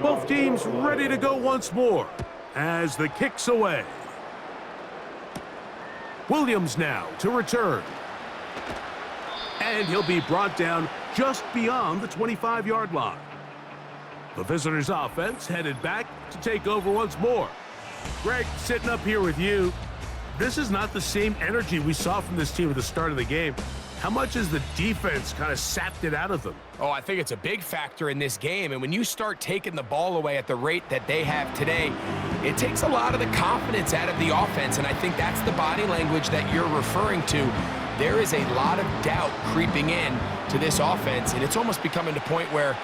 Both teams ready to go once more as the kick's away. Williams now to return. And he'll be brought down just beyond the 25-yard line. The visitors' offense headed back to take over once more. Greg, sitting up here with you, this is not the same energy we saw from this team at the start of the game. How much has the defense kind of sapped it out of them? Oh, I think it's a big factor in this game. And when you start taking the ball away at the rate that they have today, it takes a lot of the confidence out of the offense. And I think that's the body language that you're referring to. There is a lot of doubt creeping in to this offense. And it's almost becoming to the point where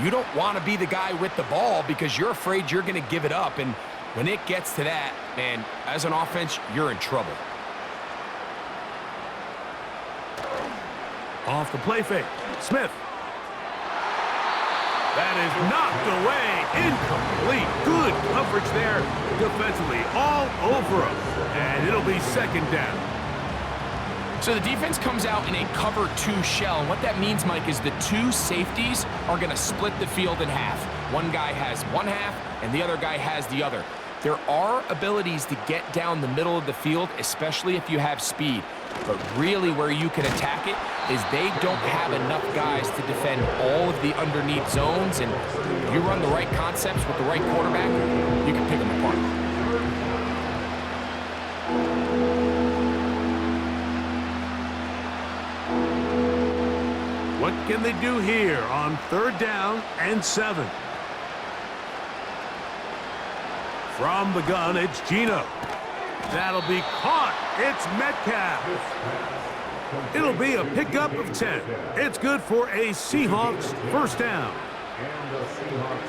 you don't want to be the guy with the ball because you're afraid you're going to give it up. And when it gets to that, man, as an offense, you're in trouble. Off the play fake. Smith. That is knocked away. Incomplete. Good coverage there defensively. All over him. And it'll be second down. So the defense comes out in a cover 2 shell. And what that means, Mike, is the 2 safeties are going to split the field in half. One guy has one half, and the other guy has the other. There are abilities to get down the middle of the field, especially if you have speed. But really where you can attack it is they don't have enough guys to defend all of the underneath zones. And if you run the right concepts with the right quarterback, you can pick them apart. What can they do here on 3rd down and 7? From the gun, it's Geno. That'll be caught. It's Metcalf. It'll be a pickup of 10. It's good for a Seahawks first down.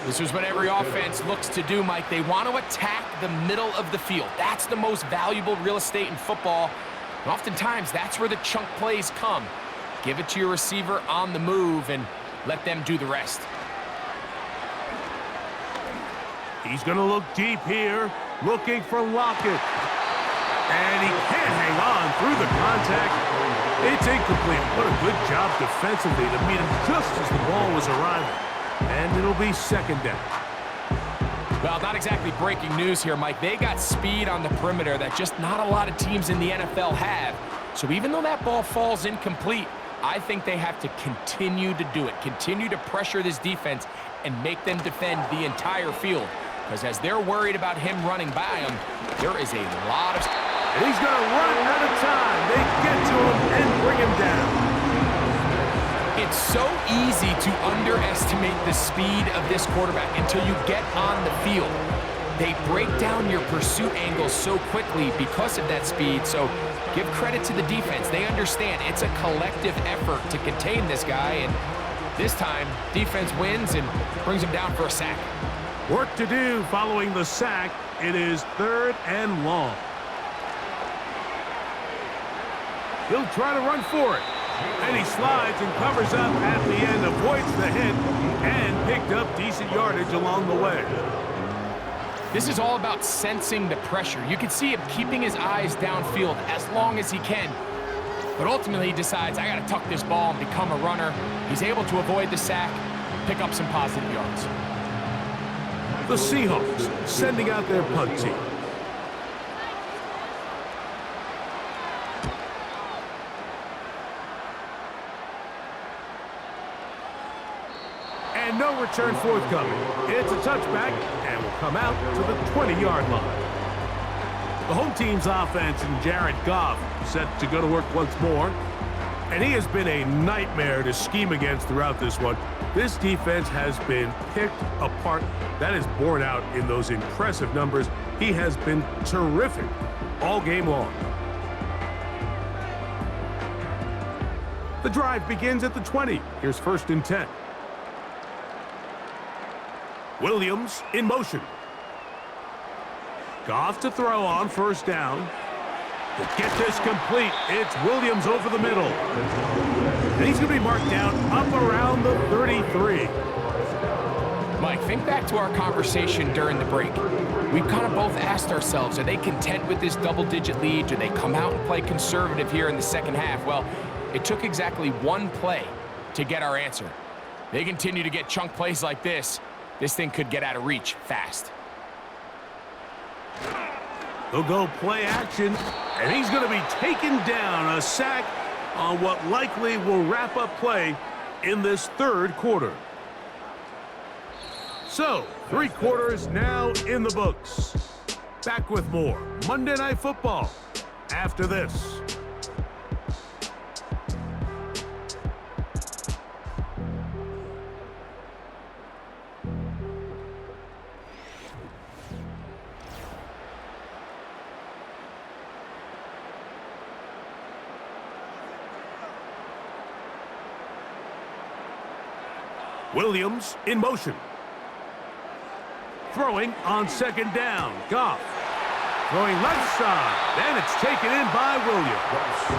This is what every offense looks to do, Mike. They want to attack the middle of the field. That's the most valuable real estate in football. And oftentimes, that's where the chunk plays come. Give it to your receiver on the move and let them do the rest. He's going to look deep here, looking for Lockett. And he can't hang on through the contact. It's incomplete. What a good job defensively to meet him just as the ball was arriving. And it'll be second down. Well, not exactly breaking news here, Mike. They got speed on the perimeter that just not a lot of teams in the NFL have. So even though that ball falls incomplete, I think they have to continue to do it. Continue to pressure this defense and make them defend the entire field. Because as they're worried about him running by them, there is a lot of... And he's going to run out of time. They get to him and bring him down. It's so easy to underestimate the speed of this quarterback until you get on the field. They break down your pursuit angles so quickly because of that speed. So give credit to the defense. They understand it's a collective effort to contain this guy. And this time, defense wins and brings him down for a sack. Work to do following the sack. It is 3rd and long. He'll try to run for it. And he slides and covers up at the end, avoids the hit, and picked up decent yardage along the way. This is all about sensing the pressure. You can see him keeping his eyes downfield as long as he can. But ultimately he decides, I got to tuck this ball and become a runner. He's able to avoid the sack, pick up some positive yards. The Seahawks sending out their punt team. And no return forthcoming. It's a touchback and will come out to the 20-yard line. The home team's offense and Jared Goff set to go to work once more. And he has been a nightmare to scheme against throughout this one. This defense has been picked apart. That is borne out in those impressive numbers. He has been terrific all game long. The drive begins at the 20. Here's 1st and 10. Williams in motion. Goff to throw on first down. To get this complete, it's Williams over the middle. And he's going to be marked down up around the 33. Mike, think back to our conversation during the break. We've kind of both asked ourselves, are they content with this double-digit lead? Do they come out and play conservative here in the second half? Well, it took exactly one play to get our answer. They continue to get chunk plays like this. This thing could get out of reach fast. They'll go play action, and he's going to be taken down. A sack on what likely will wrap up play in this third quarter. So, 3 quarters now in the books. Back with more Monday Night Football after this. Williams in motion. Throwing on second down. Goff. Throwing left side. And it's taken in by Williams.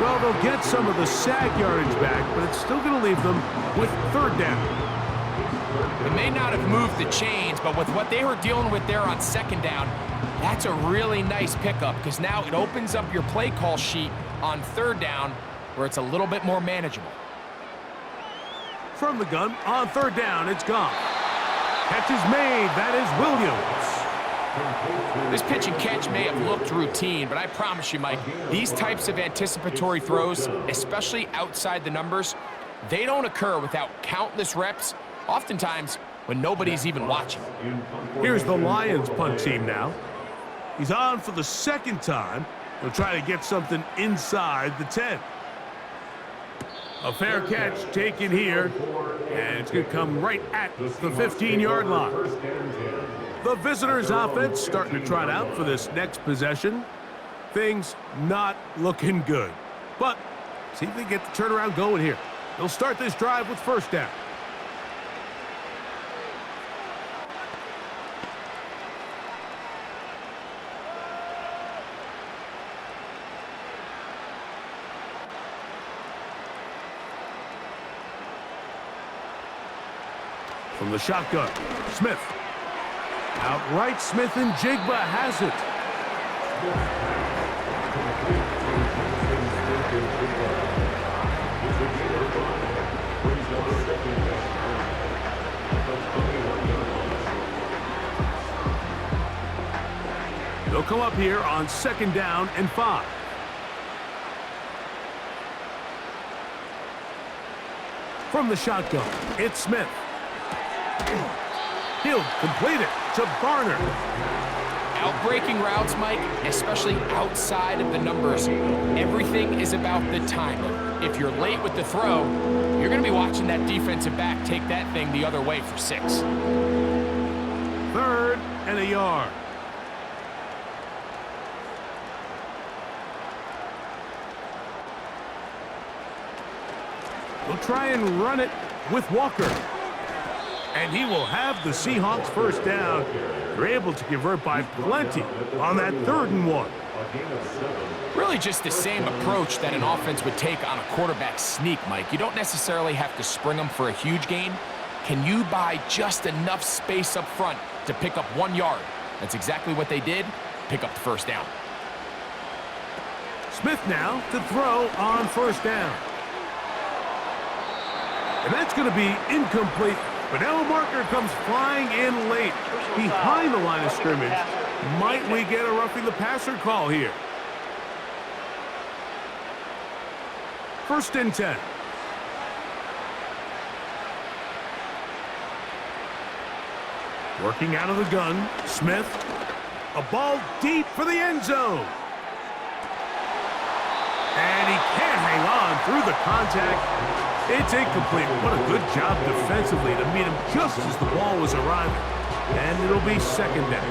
Well, they'll get some of the sack yardage back, but it's still going to leave them with third down. They may not have moved the chains, but with what they were dealing with there on second down, that's a really nice pickup because now it opens up your play call sheet on third down where it's a little bit more manageable. From the gun on third down, it's Goff. Catch is made. That is Williams. This pitch and catch may have looked routine, but I promise you, Mike, these types of anticipatory throws, especially outside the numbers, they don't occur without countless reps, oftentimes when nobody's even watching. Here's the Lions punt team now. He's on for the second time. He'll try to get something inside the 10. A fair catch taken here, and it's going to come right at the 15-yard line. The visitors' offense starting to trot out for this next possession. Things not looking good, but see if they get the turnaround going here. They'll start this drive with first down. From the shotgun, Smith. Outright Smith and Jigba has it. They'll come up here on second down and 5. From the shotgun, it's Smith. He'll complete it to Barner. Outbreaking routes, Mike, especially outside of the numbers, everything is about the timing. If you're late with the throw, you're going to be watching that defensive back take that thing the other way for 6. 3rd and a yard. We'll try and run it with Walker. And he will have the Seahawks first down. They're able to convert by plenty on that 3rd and 1. Really just the same approach that an offense would take on a quarterback sneak, Mike. You don't necessarily have to spring them for a huge gain. Can you buy just enough space up front to pick up 1 yard? That's exactly what they did. Pick up the first down. Smith now to throw on first down. And that's going to be incomplete. But now a marker comes flying in late behind the line of scrimmage. Might we get a roughing the passer call here? 1st and 10. Working out of the gun, Smith. A ball deep for the end zone. And he can't hang on through the contact. It's incomplete. What a good job defensively to meet him just as the ball was arriving. And it'll be second down.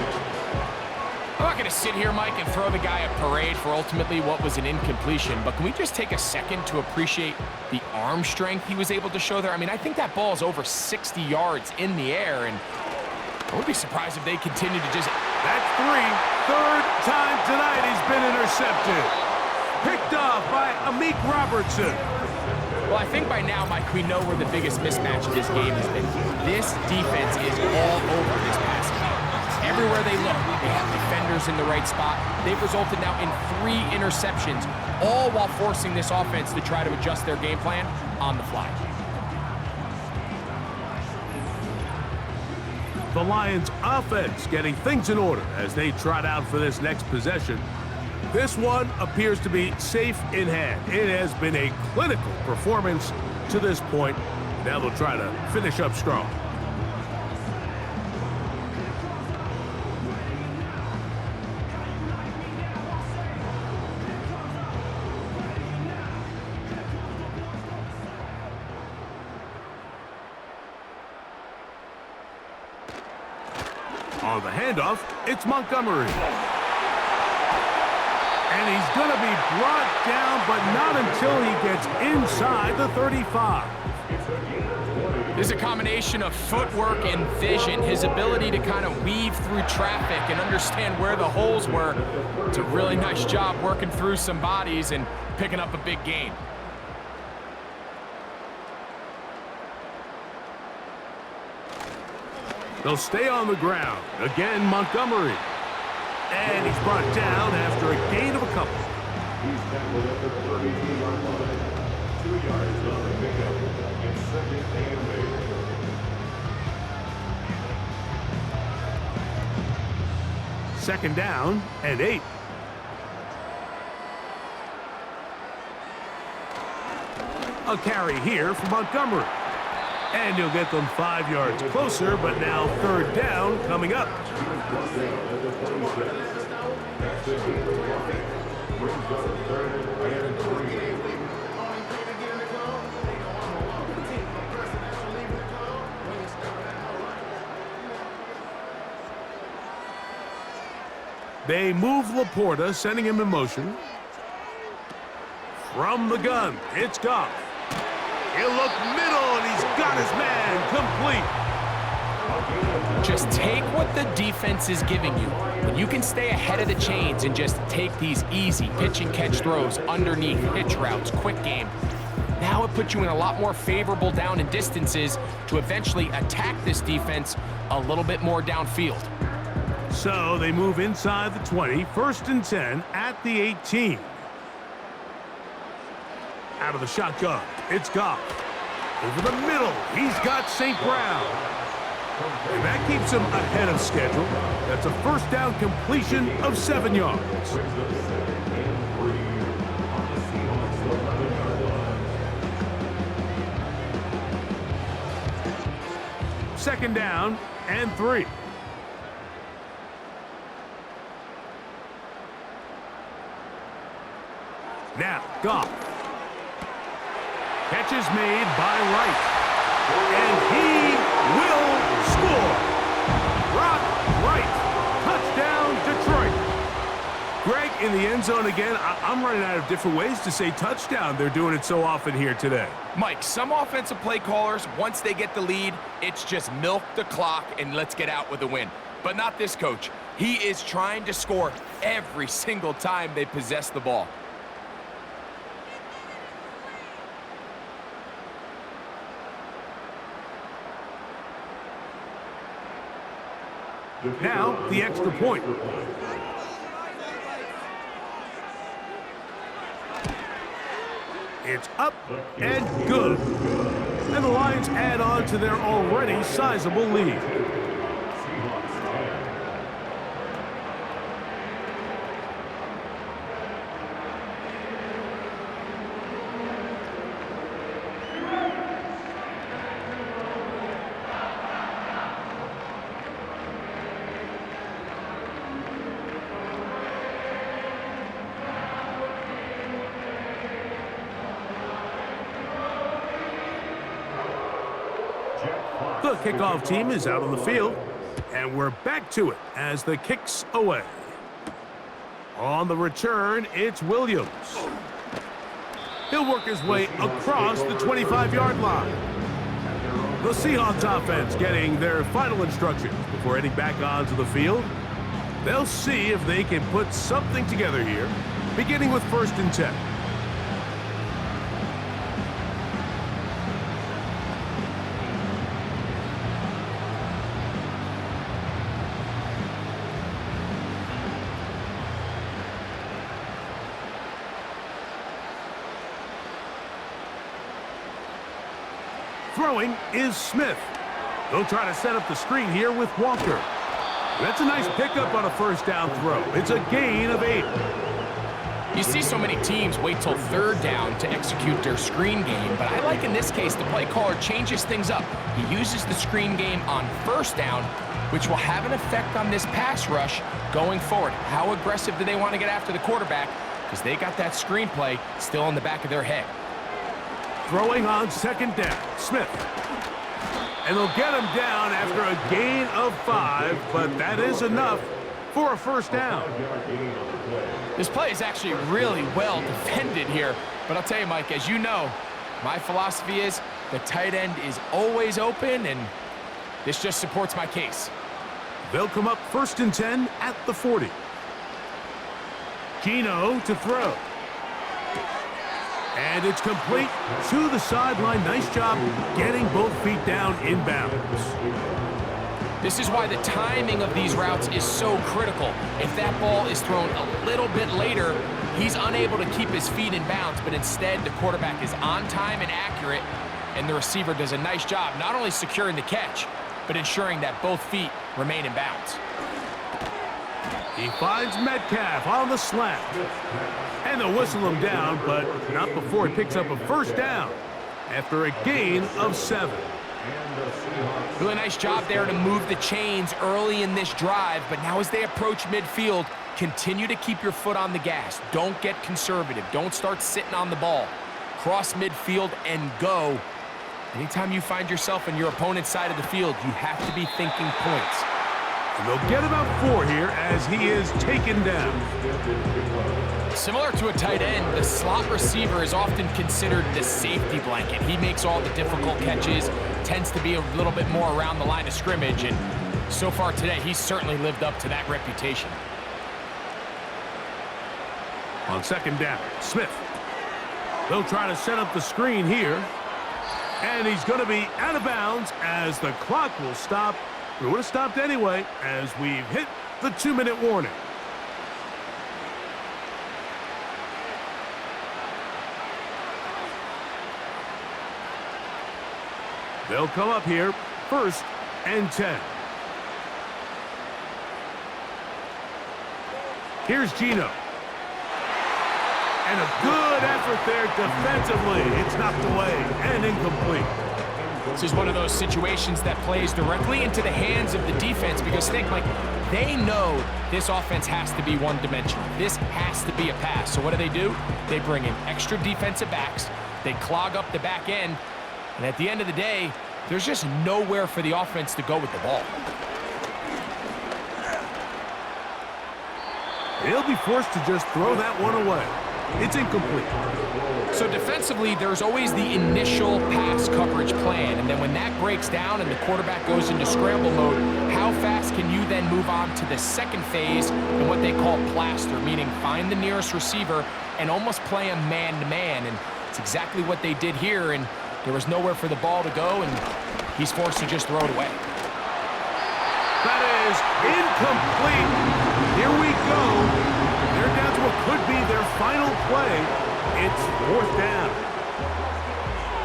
I'm not going to sit here, Mike, and throw the guy a parade for ultimately what was an incompletion, but can we just take a second to appreciate the arm strength he was able to show there? I mean, I think that ball is over 60 yards in the air, and I wouldn't be surprised if they continue to just That's 3. Third time tonight he's been intercepted. Picked off by Amik Robertson. Well, I think by now, Mike, we know where the biggest mismatch of this game has been. This defense is all over this passing game. Everywhere they look, they have defenders in the right spot. They've resulted now in 3 interceptions, all while forcing this offense to try to adjust their game plan on the fly. The Lions offense getting things in order as they trot out for this next possession. This one appears to be safe in hand. It has been a clinical performance to this point. Now they'll try to finish up strong. On the handoff, it's Montgomery. And he's going to be brought down, but not until he gets inside the 35. There's a combination of footwork and vision, his ability to kind of weave through traffic and understand where the holes were. It's a really nice job working through some bodies and picking up a big gain. They'll stay on the ground. Again, Montgomery. And he's brought down after a gain of a couple. He's tackled at the 32-yard line. 2 yards on the pickup. It's second and 8. Second down and 8. A carry here for Montgomery. And he'll get them 5 yards closer, but now third down coming up. They move Laporta, sending him in motion. From the gun, it's Goff. He'll look middle, and he's got his man complete. Just take what the defense is giving you. When you can stay ahead of the chains and just take these easy pitch and catch throws underneath, hitch routes, quick game, now it puts you in a lot more favorable down and distances to eventually attack this defense a little bit more downfield. So they move inside the 20, 1st and 10 at the 18. Out of the shotgun, it's Goff. Over the middle, he's got St. Brown. And that keeps him ahead of schedule. That's a first down completion of 7 yards. Second down and 3. Now, Goff. Catch is made by Wright. And he will score. Brock Wright. Touchdown, Detroit. Greg, in the end zone again. I'm running out of different ways to say touchdown. They're doing it so often here today. Mike, some offensive play callers, once they get the lead, it's just milk the clock and let's get out with a win. But not this coach. He is trying to score every single time they possess the ball. Now, the extra point. It's up and good. And the Lions add on to their already sizable lead. The kickoff team is out on the field, and we're back to it as the kick's away. On the return, it's Williams. He'll work his way across the 25-yard line. The Seahawks offense getting their final instructions before heading back onto the field. They'll see if they can put something together here, beginning with 1st and 10. Throwing is Smith. They'll try to set up the screen here with Walker. That's a nice pickup on a 1st down throw. It's a gain of 8. You see so many teams wait till 3rd down to execute their screen game, but I like in this case the play caller changes things up. He uses the screen game on 1st down, which will have an effect on this pass rush going forward. How aggressive do they want to get after the quarterback? Because they got that screen play still in the back of their head. Throwing on 2nd down, Smith. And they'll get him down after a gain of 5, but that is enough for a 1st down. This play is actually really well defended here, but I'll tell you, Mike, as you know, my philosophy is the tight end is always open, and this just supports my case. They'll come up 1st and 10 at the 40. Gino to throw. And it's complete to the sideline. Nice job getting both feet down inbounds. This is why the timing of these routes is so critical. If that ball is thrown a little bit later, he's unable to keep his feet in bounds, but instead the quarterback is on time and accurate, and the receiver does a nice job not only securing the catch, but ensuring that both feet remain in bounds. He finds Metcalf on the slant. And they'll whistle him down, but not before he picks up a 1st down after a gain of 7. Really nice job there to move the chains early in this drive, but now as they approach midfield, continue to keep your foot on the gas. Don't get conservative. Don't start sitting on the ball. Cross midfield and go. Anytime you find yourself on your opponent's side of the field, you have to be thinking points. And they'll get about 4 here as he is taken down. Similar to a tight end, the slot receiver is often considered the safety blanket. He makes all the difficult catches, tends to be a little bit more around the line of scrimmage, and so far today, he's certainly lived up to that reputation. On 2nd down, Smith. They'll try to set up the screen here. And he's going to be out of bounds as the clock will stop. It would have stopped anyway as we've hit the 2-minute warning. They'll come up here, 1st and 10. Here's Gino. And a good effort there defensively. It's knocked away and incomplete. This is one of those situations that plays directly into the hands of the defense because think, like, they know this offense has to be one-dimensional. This has to be a pass. So what do? They bring in extra defensive backs. They clog up the back end. And at the end of the day, there's just nowhere for the offense to go with the ball. He'll be forced to just throw that one away. It's incomplete. So defensively, there's always the initial pass coverage plan. And then when that breaks down and the quarterback goes into scramble mode, how fast can you then move on to the second phase and what they call plaster, meaning find the nearest receiver and almost play him man-to-man. And it's exactly what they did here. And there was nowhere for the ball to go, and he's forced to just throw it away. That is incomplete. Here we go. They're down to what could be their final play. It's 4th down.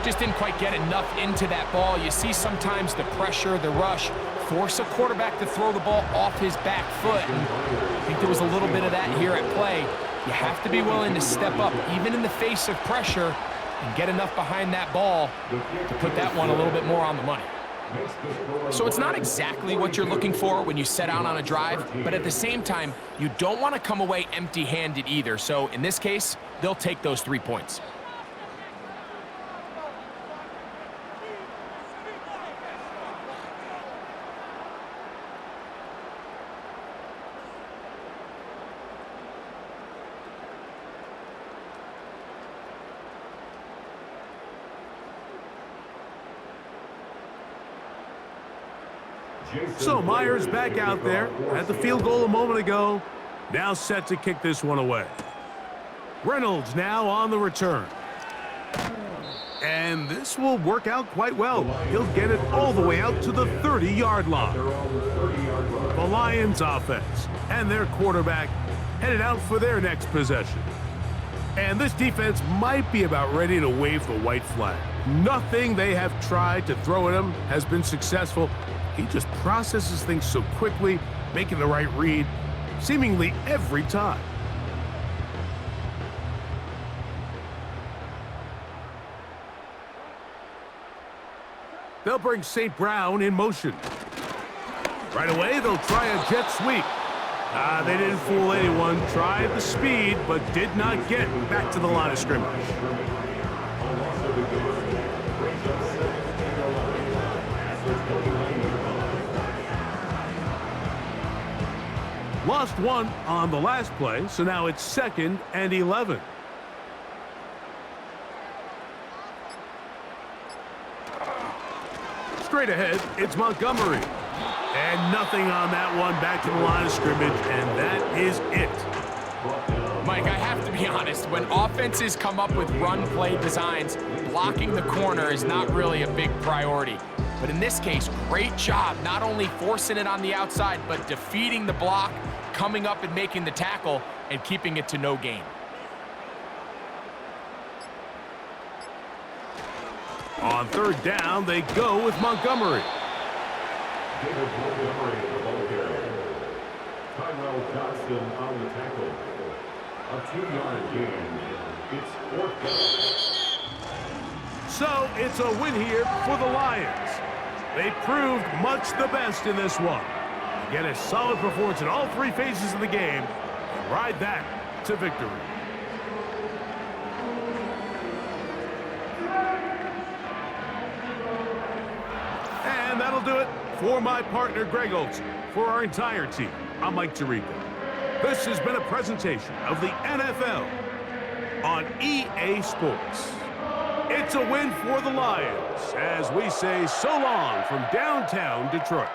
Just didn't quite get enough into that ball. You see sometimes the pressure, the rush, force a quarterback to throw the ball off his back foot. And I think there was a little bit of that here at play. You have to be willing to step up, even in the face of pressure, and get enough behind that ball to put that one a little bit more on the money. So it's not exactly what you're looking for when you set out on a drive, but at the same time, you don't want to come away empty-handed either. So in this case, they'll take those 3 points. So Myers back out there at the field goal a moment ago. Now set to kick this one away. Reynolds now on the return. And this will work out quite well. He'll get it all the way out to the 30-yard line. The Lions offense and their quarterback headed out for their next possession. And this defense might be about ready to wave the white flag. Nothing they have tried to throw at him has been successful. He just processes things so quickly, making the right read, seemingly every time. They'll bring St. Brown in motion. Right away, they'll try a jet sweep. They didn't fool anyone. Tried the speed, but did not get back to the line of scrimmage. Lost one on the last play, so now it's 2nd and 11. Straight ahead, it's Montgomery. And nothing on that one, back to the line of scrimmage, and that is it. Mike, I have to be honest, when offenses come up with run play designs, blocking the corner is not really a big priority. But in this case, great job not only forcing it on the outside, but defeating the block, coming up and making the tackle, and keeping it to no gain. On 3rd down, they go with Montgomery. David Montgomery, the ball carrier. Tyrell Johnson on the tackle. A 2-yard gain. It's 4th down. So it's a win here for the Lions. They proved much the best in this one. Get a solid performance in all 3 phases of the game and ride that to victory. And that'll do it for my partner, Greg Olson. For our entire team, I'm Mike Tirico. This has been a presentation of the NFL on EA Sports. It's a win for the Lions as we say so long from downtown Detroit.